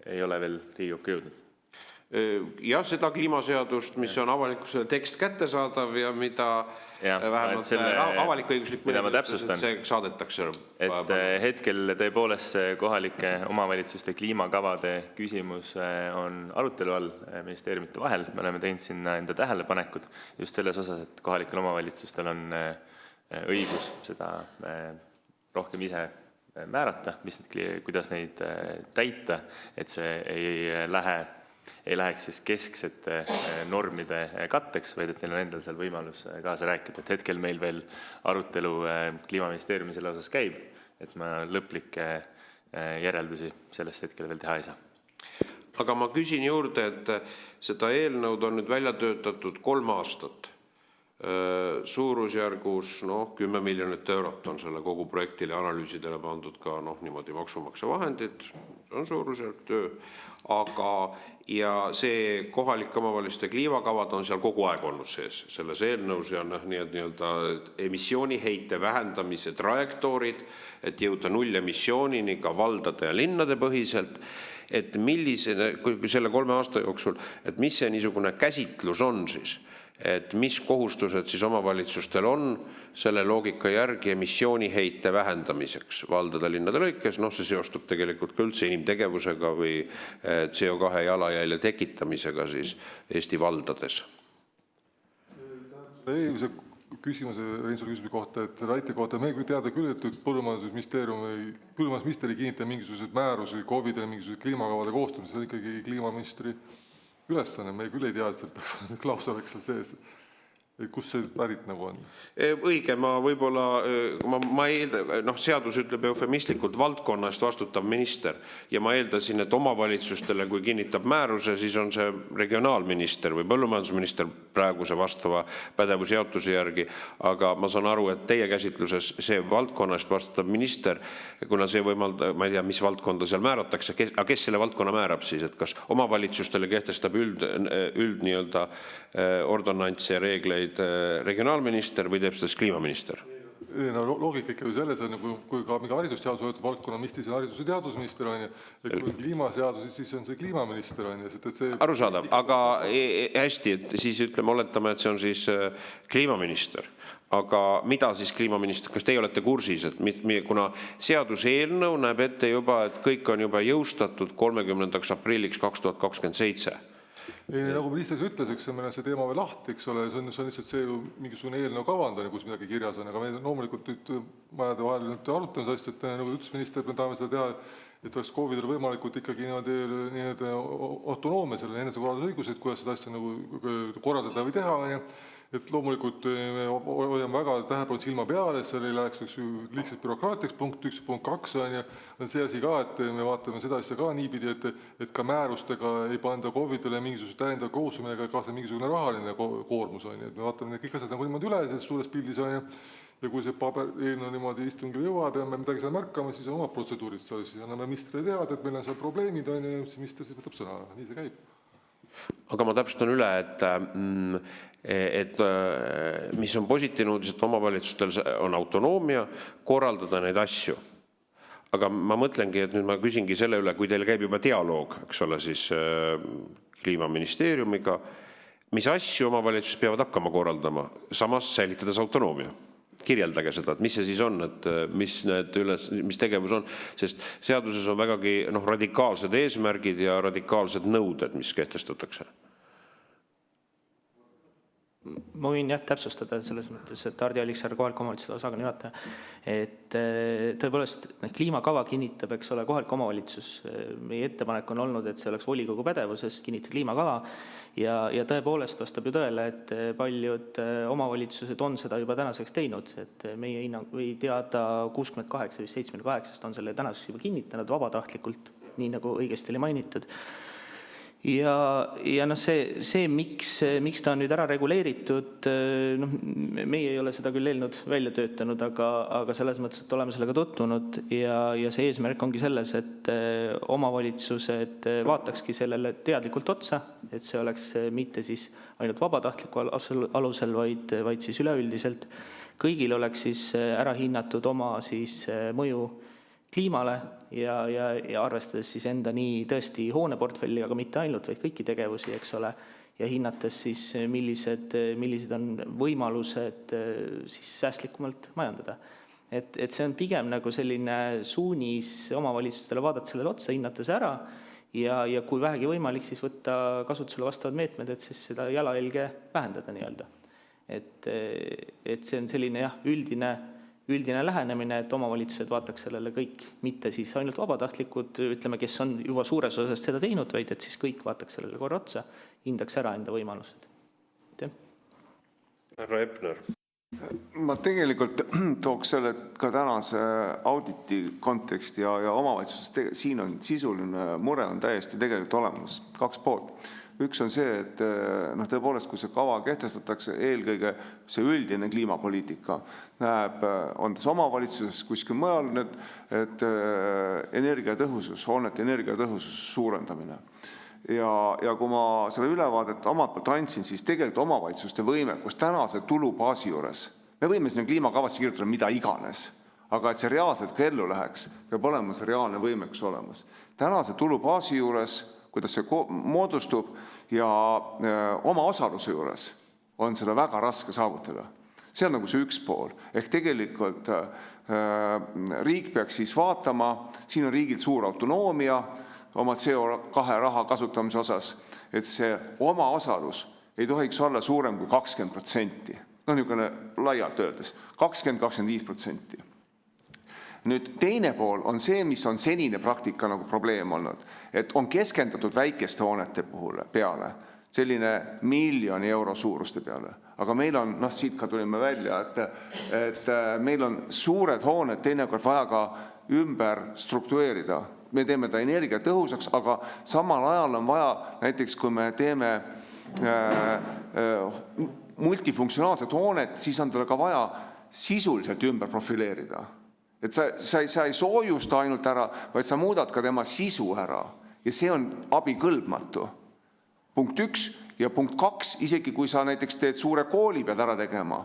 ei ole veel Riigikokku jõudnud? Jah, seda kliimaseadust, mis on avalikkusele tekst kättesaadav ja mida vähemalt avalik-õiguslik see saadetakse. Et hetkel tõepoolest kohalike omavalitsuste kliimakavade küsimus on arutelu all ministeeriumite vahel. Me oleme teinud sinna enda tähelepanekud just selles osas, et kohalikel omavalitsustel on õigus seda rohkem ise määrata, kuidas neid täita, et see ei läheks siis kesksete normide katteks, vaid et neil on endal seal võimalus kaasa rääkida. Et hetkel meil veel arutelu Kliimaministeeriumi selle osas käib, et ma lõplikke järeldusi sellest hetkel veel teha ei saa. Aga ma küsin juurde, et seda eelnõud on nüüd välja töötatud 3 aastat. Suurusjärgus 10 miljonit eurot on selle kogu projektile analüüsidele pandud ka niimoodi maksumaksja vahendid, on suurusjärg töö, ja see kohalike omavalitsuste kliimakavad on seal kogu aeg olnud sees selles eelnõus ja nii-öelda emissiooniheite vähendamise trajektoorid, et jõuda nullemissioonini ka valdade ja linnade põhiselt, et selle 3 aasta jooksul, et mis see niisugune käsitlus on siis, et mis kohustused siis omavalitsustel on selle loogika järgi emissiooniheite vähendamiseks valdade linnade lõikes, see seostub tegelikult ka üldse inimtegevusega või CO2 jalajälje tekitamisega siis Eesti valdades. Eelmise küsimuse kohta, et väite kohta, me teada küll, et põllumajandusminister ei kinnita mingisuguseid määrusi COVID-ile, mingisuguseid kliimakavade koostamist, see on ikkagi kliimaministri ülesanne, me küll ei tea, et see klausel oleks seal sees. Kus see pärit nagu on? Õige, ma eeldan, seadus ütleb eufemistlikult valdkonna eest vastutav minister ja ma eeldasin, et omavalitsustele, kui kinnitab määruse, siis on see regionaalminister või põllumajandusminister praeguse vastava pädevusjaotuse järgi, aga ma saan aru, et teie käsitluses see valdkonna eest vastutav minister, kuna see võimaldab, ma ei tea, mis valdkonda seal määratakse, aga kes selle valdkonna määrab siis, et kas omavalitsustele kehtestab nii-öelda ordonnantse ja reegleid regionaalminister või teeb seda kliimaminister? Loogika ikka ju selles on, kui ka mingi haridusteaduse võetud valdkonna minister, see on haridus- ja teadusminister on ja kui kliimaseadus, siis on see kliimaminister on ja arusaadav, aga hästi, et siis oletame, et see on siis kliimaminister. Aga mida siis kliimaminister, kas teie olete kursis, et kuna seaduseelnõu näeb ette juba, et kõik on juba jõustatud 30. aprilliks 2027? Nagu minister ütles, eks meil on see teema veel lahti, eks ole, see on lihtsalt see mingisugune eelnõu kavandane, kus midagi kirjas on, aga me loomulikult nüüd majade vahel arutame sellest, et nagu ütles minister, me tahame seda teha, et oleks COVID-il võimalikult ikkagi niimoodi autonoomia, selle enesekorraldusõigus, et kuidas seda asja nagu korraldada või teha, et loomulikult me hoiame väga tähelepanu silma peale, seal ei läheks lihtsalt bürokraatiaks, punkt 1, punkt 2 on see asi ka, et me vaatame seda asja ka niipidi, et ka määrustega ei panda COVID-ile mingisuguse täiendav kohustus, millega kaasneb mingisugune rahaline koormus, et me vaatame kõik asjad nagu niimoodi üle selles suures pildis ja kui see eelnõu niimoodi istungile jõuab ja me midagi seal märkame, siis on omad protseduurid, siis anname ministrile teada, et meil on seal probleemid ja siis minister siis võtab sõna, nii see käib. Aga ma täpsustan üle, et mis on positiivne uudis, et omavalitsustel on autonoomia korraldada neid asju. Aga ma mõtlengi, et nüüd ma küsingi selle üle, kui teil käib juba dialoog, eks ole, siis kliimaministeeriumiga, mis asju omavalitsus peavad hakkama korraldama, samas säilitades autonoomia? Kirjeldage seda, et mis see siis on, et mis tegevus on, sest seaduses on vägagi radikaalsed eesmärgid ja radikaalsed nõuded, mis kehtestatakse. Ma võin täpsustada selles mõttes, et Hardi Alliksaar kohaliku omavalitsuse osakonna juhataja, et tõepoolest kliimakava kinnitab, eks ole, kohalik omavalitsus. Meie ettepanek on olnud, et see oleks volikogu pädevuses kinnitada kliimakava ja tõepoolest vastab ju tõele, et paljud omavalitsused on seda juba tänaseks teinud, et meie hinnang või teada 68 või 78 on selle tänaseks juba kinnitanud vabatahtlikult, nii nagu õigesti oli mainitud. ja noh, see miks ta on nüüd ära reguleeritud, noh, meie ei ole seda küll eelnõud välja töötanud, aga selles mõttes, et oleme sellega tutvunud ja see eesmärk ongi selles, et omavalitsused vaatakski sellele teadlikult otsa, et see oleks mitte siis ainult vabatahtliku alusel, vaid siis üleüldiselt. Kõigil oleks siis ära hinnatud oma siis mõju kliimale ja arvestades siis enda nii tõesti hooneportfelli, aga mitte ainult, vaid kõiki tegevusi, eks ole, ja hinnates siis, millised on võimalused siis säästlikumalt majandada. Et see on pigem nagu selline suunis omavalitsustele vaadata sellele otsa, hinnates ära ja kui vähegi võimalik, siis võtta kasutusele vastavad meetmed, et siis seda jalajälge vähendada nii-öelda. Et see on selline üldine lähenemine, et omavalitsused vaataks sellele kõik, mitte siis ainult vabatahtlikud, ütleme, kes on juba suures osas seda teinud, vaid et siis kõik vaataks sellele korra otsa, hindaks ära enda võimalused. Härra Epner. Ma tegelikult tooks selle ka tänase auditi konteksti ja omavalitsuses siin on sisuline mure on täiesti tegelikult olemas, 2 poolt. Üks on see, et tõepoolest, kui see kava kehtestatakse, eelkõige see üldine kliimapoliitika näeb, on tas omavalitsuses kuskil mujal, et energiatõhusus, hoonete energiatõhusus suurendamine. Ja kui ma selle ülevaadet omalt poolt andsin, siis tegelikult omavalitsuste võimekus tänase tulubaasi juures, me võime sinna kliimakavasse kirjutada mida iganes, aga et see reaalselt ka ellu läheks, peab olema see reaalne võimekus olemas. Tänase tulubaasi juures, kuidas see moodustub ja oma osaluse juures on seda väga raske saavutada. See on nagu see üks pool. Ehk tegelikult riik peaks siis vaatama, siin on riigil suur autonoomia oma CO2 raha kasutamise osas, et see oma osalus ei tohiks olla suurem kui 20%. No niisugune laialt öeldes, 20-25%. Nüüd teine pool on see, mis on senine praktika nagu probleem olnud, et on keskendatud väikeste hoonete peale, selline 1 miljoni euro suuruste peale. Aga meil on, siit ka tulime välja, et meil on suured hooned teinekord vaja ka ümber struktureerida. Me teeme ta energiatõhusaks, aga samal ajal on vaja, näiteks kui me teeme multifunktsionaalset hoonet, siis on teda ka vaja sisuliselt ümber profileerida. Et sa ei soojusta ainult ära, vaid sa muudad ka tema sisu ära ja see on abikõlbmatu. Punkt 1 ja punkt 2, isegi kui sa näiteks teed suure kooli pead ära tegema,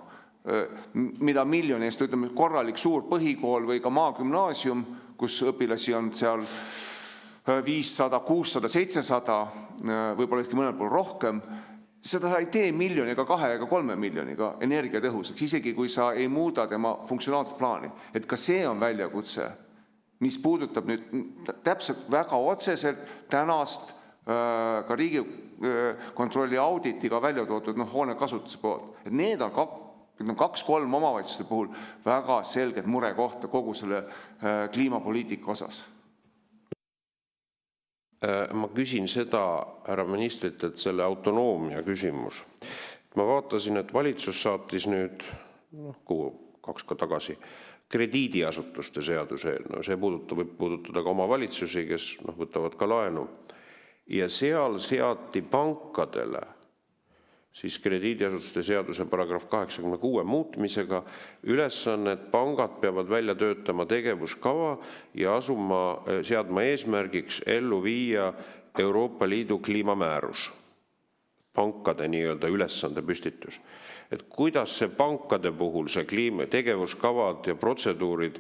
mida miljoni eest, ütleme korralik suur põhikool või ka maagümnaasium, kus õpilasi on seal 500, 600, 700, võib-olla mõnel pool rohkem, seda sa ei tee 1 miljoni ega 2 ega 3 miljoniga energiatõhusaks, isegi kui sa ei muuda tema funktsionaalset plaani. Et ka see on väljakutse, mis puudutab nüüd täpselt väga otseselt tänast ka Riigikontrolli auditiga välja toodud hoone kasutuse poolt. Et need on 2-3 omavalitsuste puhul väga selged murekohta kogu selle kliimapoliitika osas. Ma küsin seda, härra ministrit, et selle autonoomia küsimus. Ma vaatasin, et valitsus saatis nüüd 2 tagasi krediidiasutuste seaduse eelnõu. See võib puudutada ka omavalitsusi, kes võtavad ka laenu. Ja seal seati pankadele siis krediidiasutuste seaduse paragrahv 86 muutmisega ülesanne, et pangad peavad välja töötama tegevuskava ja seadma eesmärgiks ellu viia Euroopa Liidu kliimamäärus. Pankade nii-öelda ülesande püstitus. Et kuidas see pankade puhul see tegevuskavad ja protseduurid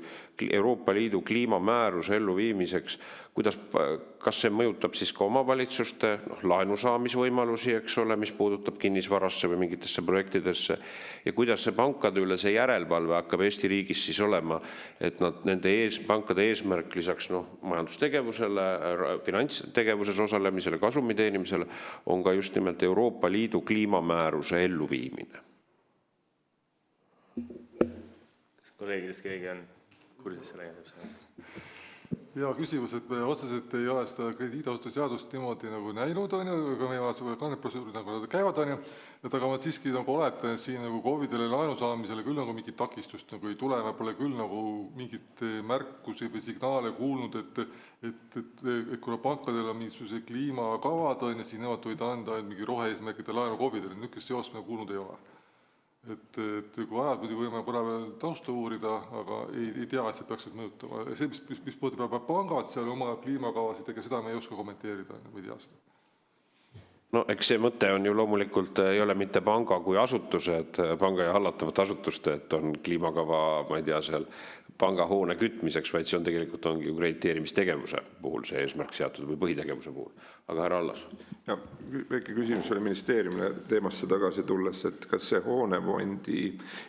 Euroopa Liidu kliimamääruse elluviimiseks, kas see mõjutab siis ka omavalitsuste laenusaamisvõimalusi, eks ole, mis puudutab kinnisvarasse või mingitesse projektidesse, ja kuidas see pankade üle see järelevalve hakkab Eesti riigis siis olema, et nende pankade eesmärk lisaks majandustegevusele, finantstegevuses osalemisele, kasumi teenimisele on ka just nimelt Euroopa Liidu kliimamääruse elluviimine. Kas kolleegidest keegi on kursis sellega? Hea küsimus, et me otseselt ei ole seda krediidiasutuse seadust niimoodi nagu näinud, on ju, aga meie vaatame ka need protseduurid nagu nad käivad, on ju. Et aga ma siiski nagu oletan, et siin nagu COVID-ile laenu saamisele küll nagu mingit takistust nagu ei tule, ma pole küll nagu mingit märkusi või signaale kuulnud, et kuna pankadel on mingisuguse kliimakavad, on ju, siis nemad võid anda mingi rohe-eesmärkide laenu COVID-ile, niisugust seost me kuulnud ei ole. Et kui ajad muidugi võime korra veel tausta uurida, aga ei tea, et see peaks mõjutama. See, mis puudutab pangad seal oma kliimakavasid, ega seda me ei oska kommenteerida, me ei tea seda. No eks see mõte on ju loomulikult ei ole mitte panga kui asutused, panga ja hallatavate asutuste, et on kliimakava, ma ei tea, seal pangahoone kütmiseks, vaid see on tegelikult ongi ju krediteerimistegevuse puhul see eesmärk seatud või põhitegevuse puhul. Aga härra Allas. Ja väike küsimus oli ministeeriumile teemasse tagasi tulles, et kas see hoonefondi,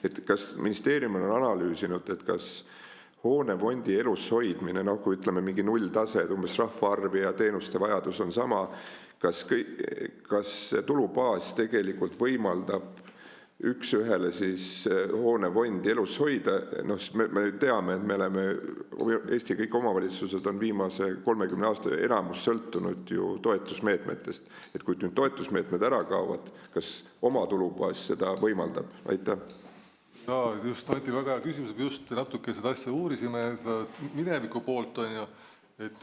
et kas ministeerium on analüüsinud, et kas hoonefondi elus hoidmine, noh kui ütleme mingi nulltase, umbes rahvaarv ja teenuste vajadus on sama, kas tulubaas tegelikult võimaldab üks-ühele siis hoonefondi elus hoida, noh me teame, et me oleme, Eesti kõik omavalitsused on viimase 30 aasta enamus sõltunud ju toetusmeetmetest, et kui nüüd toetusmeetmed ära kaovad, kas oma tulubaas seda võimaldab? Aitäh! Ja just Anti väga hea küsimus, just natuke seda asja uurisime, mineviku poolt on ju, et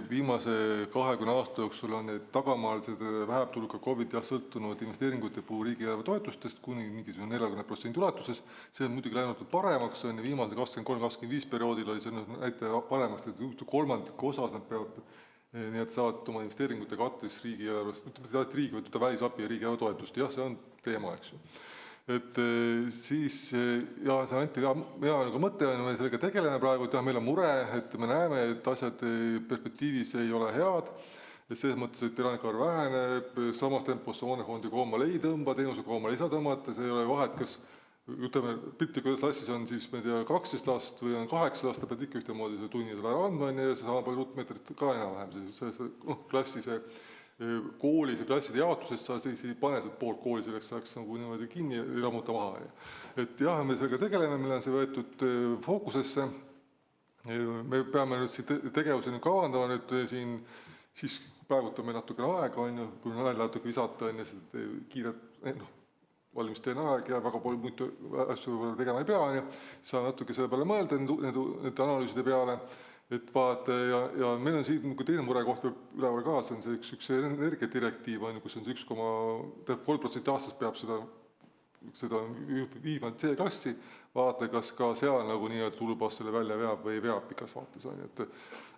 viimase 20 aasta jooksul on need tagamaalised vähemtuluka COVID sõltunud investeeringute puhul riigieelarve toetustest kuni mingisugune 40% ulatuses. See on muidugi läinud paremaks, on viimase 23-25 perioodil oli see näitaja paremaks, et kolmandiku osas nad peavad nii et saavad oma investeeringute kattes riigieelarvest, ütleme, et riigi võtta välisabi ja riigieelarve toetust, jah, see on teema, eks ju. Et siis, ja see Anti, hea nagu mõte on, me sellega tegeleme praegu, et meil on mure, et me näeme, et asjad perspektiivis ei ole head, et selles mõttes, et elanike arv väheneb, samas tempos hoonefondi koomale ei tõmba, teenuse koomale ei saa tõmmata, see ei ole vahet, kas ütleme, piltlikult klassis on siis, me tea, 12 last või on 8 last, pead ikka ühtemoodi selle tunni ära andma, ja see sama palju ruutmeetrit ka enam-vähem, see klassi see kooli, see klasside jaotusest sa siis ei pane seda poolt kooli, selleks saaks nagu niimoodi kinni ja rammuta maha. Et jah, me sellega tegeleme, meil on see võetud fookusesse. Me peame nüüd siin tegevuse nüüd kavandama nüüd siin, siis praegu on meil natukene aega, on ju, kui on natuke visata, on ju, seda kiiret, valmisteen aeg ja väga palju muidu asju tegema ei pea, on ju, saa natuke selle peale mõelda, need analüüside peale. Et vaata, ja meil on siin teine mure koht veel üleval ka, see on see üks energiadirektiiv, kus on 1,3% aastas peab seda viima C-klassi, vaata, kas ka seal nagu nii-öelda tulubaas selle välja veab või veab pikas vaates. Et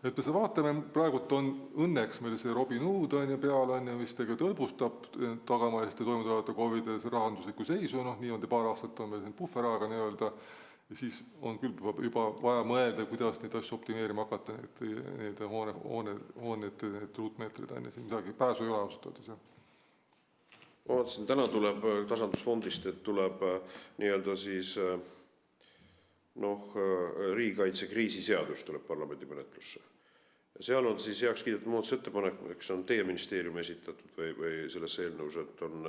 me seda vaatame, praegult on õnneks meil see Robin Hood peal, mis tegelikult hõlbustab tagamaiste toimutavate COVID-i rahanduslikku seisu, niimoodi paar aastat on meil puhveraga nii-öelda, ja siis on küll juba vaja mõelda, kuidas neid asju optimeerima hakata, need hooned, need ruutmeetrid, siin midagi pääsu ei ole ausalt öeldes. Ma vaatasin, täna tuleb tasandusfondist, et tuleb nii-öelda siis riigikaitse kriisiseadus tuleb parlamendi menetlusse. Ja seal on siis heaks kiidetud muudatusettepanek, eks on teie ministeerium esitatud või sellesse eelnõus, et on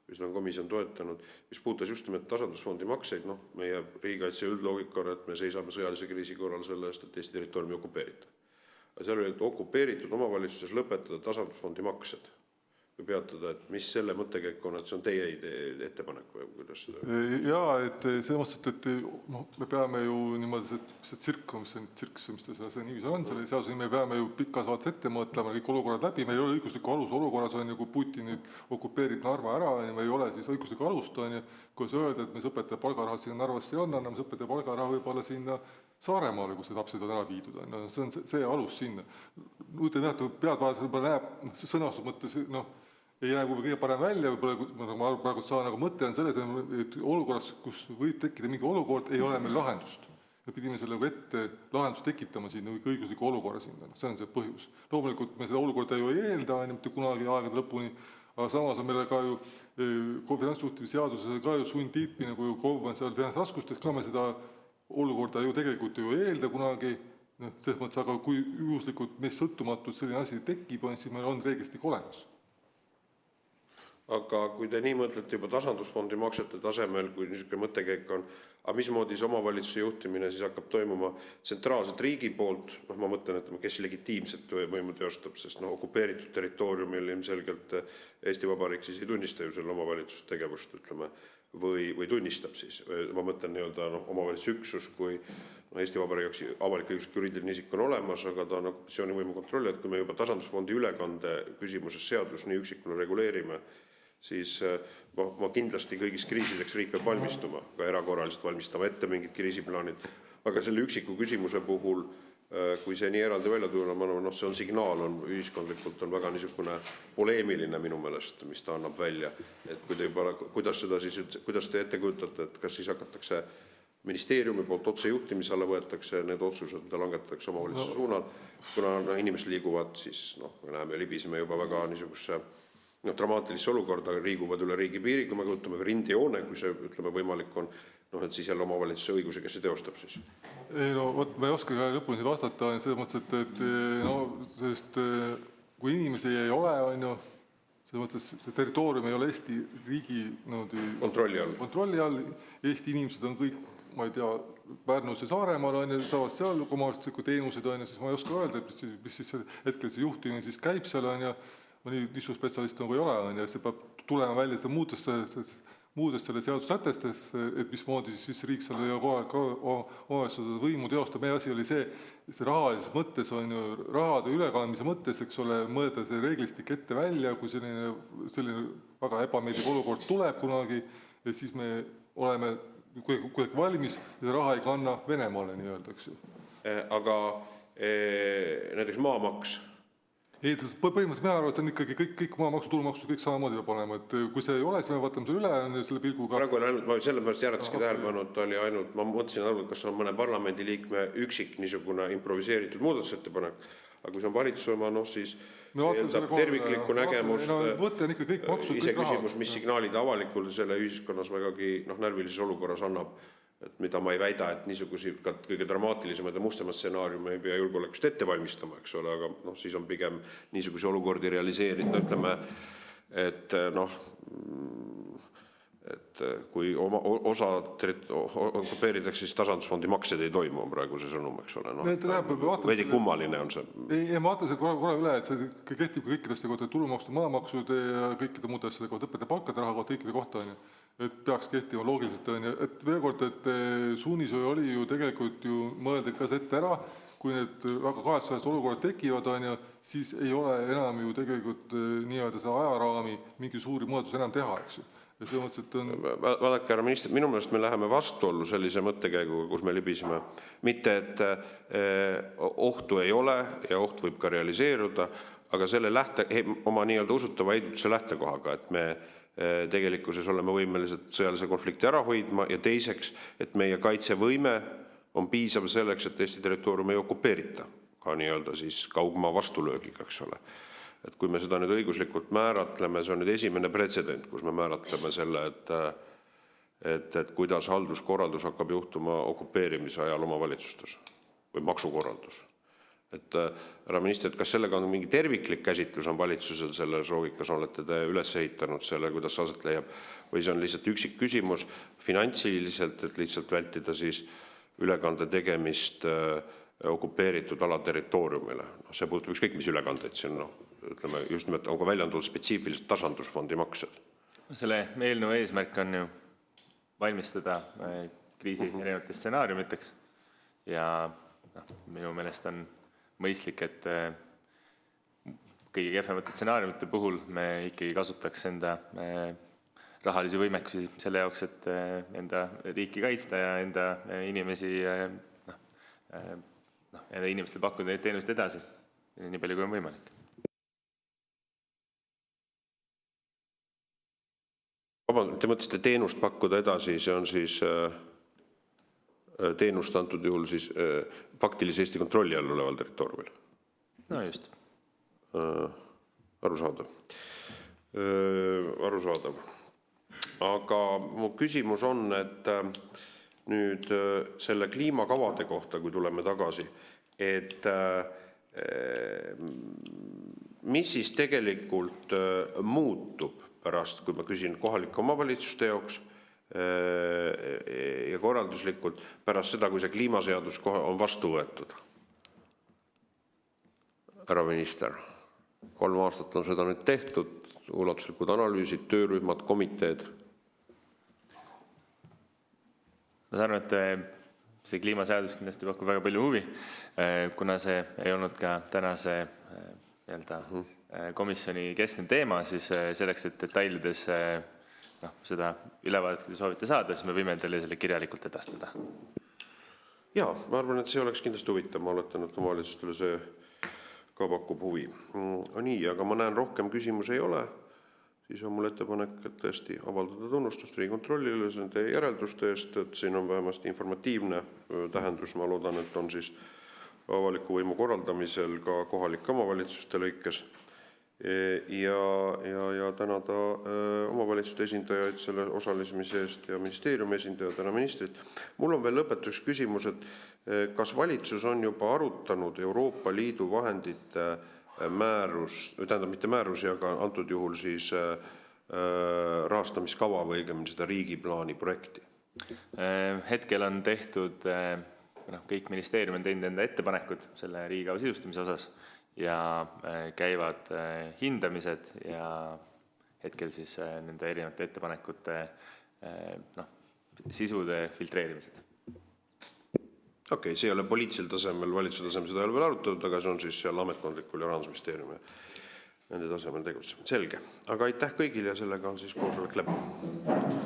seda on komisjon toetanud, mis puutas just nimelt tasandusfondi makseid, meie riigikaitse üldloogika on, et me seisame sõjalise kriisi korral selle eest, et Eesti territooriumi okupeerita. Aga seal oli, et okupeeritud omavalitsuses lõpetada tasandusfondi maksed või peatada, et mis selle mõttekäik on, et see on teie ettepanek või kuidas seda? Jaa, et see mõttes, et me peame ju niimoodi see tsirk, mis see niiviisi on, selle seaduse me peame ju pikas vaates ette mõtlema kõik olukorrad läbi, meil ei ole õiguslikku alus olukorras, on ju, kui Putin nüüd okupeerib Narva ära, me ei ole siis õiguslikku alust, on ju, kuidas öelda, et me õpetaja palgaraha sinna Narvasse ei anna, me õpetaja palgaraha võib-olla sinna Saaremaale, kus need lapsed on ära viidud, see on see alus sinna. Pead vaadates võib-olla näeb sõnastus mõttes, ei jää kõige parem välja, ma praegu saan, aga mõte on selles, et olukorras, kus võib tekkida mingi olukord, ei ole meil lahendust. Me pidime selle ette lahendust tekitama sinna õigusliku olukorra sinna, see on see põhjus. Loomulikult me seda olukorda ju ei eelda, mitte kunagi aegade lõpuni, aga samas on meile ka ju finantssuhtimise seaduses ka ju sundtiipi, nagu ju KOV on seal finantsraskustes, ka me seda olukorda ju tegelikult ju ei eelda kunagi, selles mõttes, aga kui juhuslikult meist sõltumatult selline asi tekib, siis meil on reeglistik olemas. aga kui te nii mõtlete juba tasandusfondi maksete tasemel, kui niisugune mõttekäik on, aga mismoodi see omavalitsuse juhtimine siis hakkab toimuma tsentraalselt riigi poolt, ma mõtlen, et kes legitiimset võimu teostab, sest okupeeritud territooriumil ilmselgelt Eesti Vabariik siis ei tunnista ju selle omavalitsuse tegevust, ütleme, või tunnistab siis, ma mõtlen omavalitsuse üksus, kui Eesti Vabariigi avalik-õiguslik juriidiline isik on olemas, aga ta on okupatsioonivõimu kontrolli, et kui me juba tasandusfondi ülekande küsimuses seadus nii üksikuna reguleerime, siis ma kindlasti kõigis kriisideks riik peab valmistuma, ka erakorraliselt valmistama ette mingid kriisiplaanid, aga selle üksiku küsimuse puhul, kui see nii eraldi välja tuua, ma arvan, see on signaal, ühiskondlikult on väga niisugune poleemiline minu meelest, mis ta annab välja, et kui te juba, kuidas te ette kujutate, et kas siis hakatakse ministeeriumi poolt otse juhtimise alla võetakse need otsused, mida langetatakse omavalitsuse suunal, kuna inimesed liiguvad, siis me näeme, libiseme juba väga niisugusse dramaatilisse olukorda, liiguvad üle riigi piiri, kui me kujutame rindjoone, kui see, ütleme, võimalik on, et siis jälle omavalitsuse õiguse, kes see teostab siis? Ma ei oska ka lõpuni vastata, selles mõttes, et kui inimesi ei ole, selles mõttes see territoorium ei ole Eesti riigi kontrolli all, Eesti inimesed on kõik, ma ei tea, Pärnus ja Saaremaal saavad seal omavalitsusliku teenused, siis ma ei oska öelda, mis siis hetkel see juhtimine siis käib seal, niisugune spetsialist ei ole, see peab tulema välja muudes selle seadus sätestes, et mismoodi siis riik selle ja omavalitsused võimu teostab. Meie asi oli see rahalises mõttes, rahade ülekandmise mõttes, eks ole, mõelda see reeglistik ette välja, kui selline väga ebameeldiv olukord tuleb kunagi, et siis me oleme kuidagi valmis ja raha ei kanna Venemaale nii-öelda, eks ju. Aga näiteks maamaks? Ei, põhimõtteliselt me arvan, et see on ikkagi kõik maamaksu, tulumaksu, kõik samamoodi peab olema, et kui see ei ole, siis me vaatame selle üle selle pilguga. Praegu on ainult, ma selle pärast järataski tähelepanu, et oli ainult, ma mõtlesin, kas on mõne parlamendiliikme üksik niisugune improviseeritud muudatusettepanek, aga kui see on valitsuse oma, siis see eeldab terviklikku nägemust, ise küsimus, mis signaalid avalikul selle ühiskonnas vägagi närvilises olukorras annab, et mida ma ei väida, et niisuguseid ka kõige dramaatilisemaid ja mustemad stsenaariume ei pea julgeolekust ette valmistama, eks ole, aga siis on pigem niisuguse olukordi realiseerida, ütleme, et kui osa okupeeritakse, siis tasandusfondi maksed ei toimu, on praegu see sõnum, eks ole. Veidi kummaline on see. Ei, ma vaatan see korra üle, et see kehtib kõikideste kohta, tulumaksud, maamaksude ja kõikide muude asjade kohta, õpetaja palkade raha kohta, kõikide kohta, et peaks kehtima loogiliselt, et veel kord, et suunis oli ju tegelikult ju mõelda ka ette ära, kui need väga kahetsusväärselt olukorrad tekivad, siis ei ole enam ju tegelikult nii-öelda see ajaraami mingi suuri muudatusi enam teha, eks ju. Ja see mõttes, et on... Vaadake, härra minister, minu meelest me läheme vastuollu sellise mõttekäiguga, kus me libisime. Mitte, et ohtu ei ole ja oht võib ka realiseeruda, aga selle oma nii-öelda usutava heidutuse lähtekohaga, et me tegelikkuses oleme võimelised sõjalise konflikti ära hoidma ja teiseks, et meie kaitsevõime on piisav selleks, et Eesti territoorium ei okupeerita ka nii-öelda siis kaugmaa vastulöögiga, eks ole. Et kui me seda nüüd õiguslikult määratleme, see on nüüd esimene pretsedent, kus me määratleme selle, et kuidas halduskorraldus hakkab juhtuma okupeerimise ajal omavalitsustes või maksukorraldus. Et härra minister, kas sellega on mingi terviklik käsitlus on valitsusel selles loogikas, olete te üles ehitanud selle, kuidas aset leiab, või see on lihtsalt üksik küsimus finantsiliselt, et lihtsalt vältida siis ülekande tegemist okupeeritud ala territooriumile. See puutub ükskõik, mis ülekandeid siin, ütleme, just nimelt on ka välja antud spetsiifiliselt tasandusfondi maksed. Selle eelnõu eesmärk on ju valmistada kriisi erinevate stsenaariumiteks ja minu meelest on mõistlik, et kõige kehvemate stsenaariumite puhul me ikkagi kasutaks enda rahalisi võimekusi selle jaoks, et enda riiki kaitsta ja enda inimestele pakkuda neid teenuseid edasi, nii palju kui on võimalik. Te mõtlesite teenust pakkuda edasi, see on siis teenust antud juhul siis faktilise Eesti kontrolli all oleval territooriumil. No just. Arusaadav. Aga mu küsimus on, et nüüd selle kliimakavade kohta, kui tuleme tagasi, et mis siis tegelikult muutub pärast, kui ma küsin kohalike omavalitsuste jaoks ja korralduslikult pärast seda, kui see kliimaseadus on vastu võetud. Härra minister, 3 aastat on seda nüüd tehtud, ulatuslikud analüüsid, töörühmad, komiteed. Ma saan aru, et see kliimaseadus kindlasti pakub väga palju huvi, kuna see ei olnud ka tänase komisjoni keskne teema, siis selleks, et detailides seda ülevaadet, kui te soovite saada, siis me võime teile selle kirjalikult edastada. Jaa, ma arvan, et see oleks kindlasti huvitav, ma oletan, et omavalitsustele see ka pakub huvi. Nii, aga ma näen, rohkem küsimus ei ole, siis on mul ettepanek, et tõesti avaldada tunnustust Riigikontrollile nende järelduste eest, et siin on vähemasti informatiivne tähendus, ma loodan, et on siis avaliku võimu korraldamisel ka kohalike omavalitsuste lõikes ja tänada omavalitsuste esindajaid selle osalemise eest ja ministeeriumi esindajad ja ministrid. Mul on veel lõpetuseks küsimus, et kas valitsus on juba arutanud Euroopa Liidu vahendite määrus, tähendab mitte määrusi, aga antud juhul siis rahastamiskava või õigemini seda riigiplaani projekti? Hetkel on tehtud, kõik ministeerium on teinud enda ettepanekud selle riigikava sisustamise osas ja käivad hindamised ja hetkel siis nende erinevate ettepanekute sisude filtreerimised. Okei, see ei ole poliitilisel tasemel, valitsuse tasemel seda ei ole veel arutatud, aga see on siis seal ametkondlikul ja Rahandusministeeriumi nende tasemel tegutsema. Selge, aga aitäh kõigile ja sellega on siis koosolek läbi.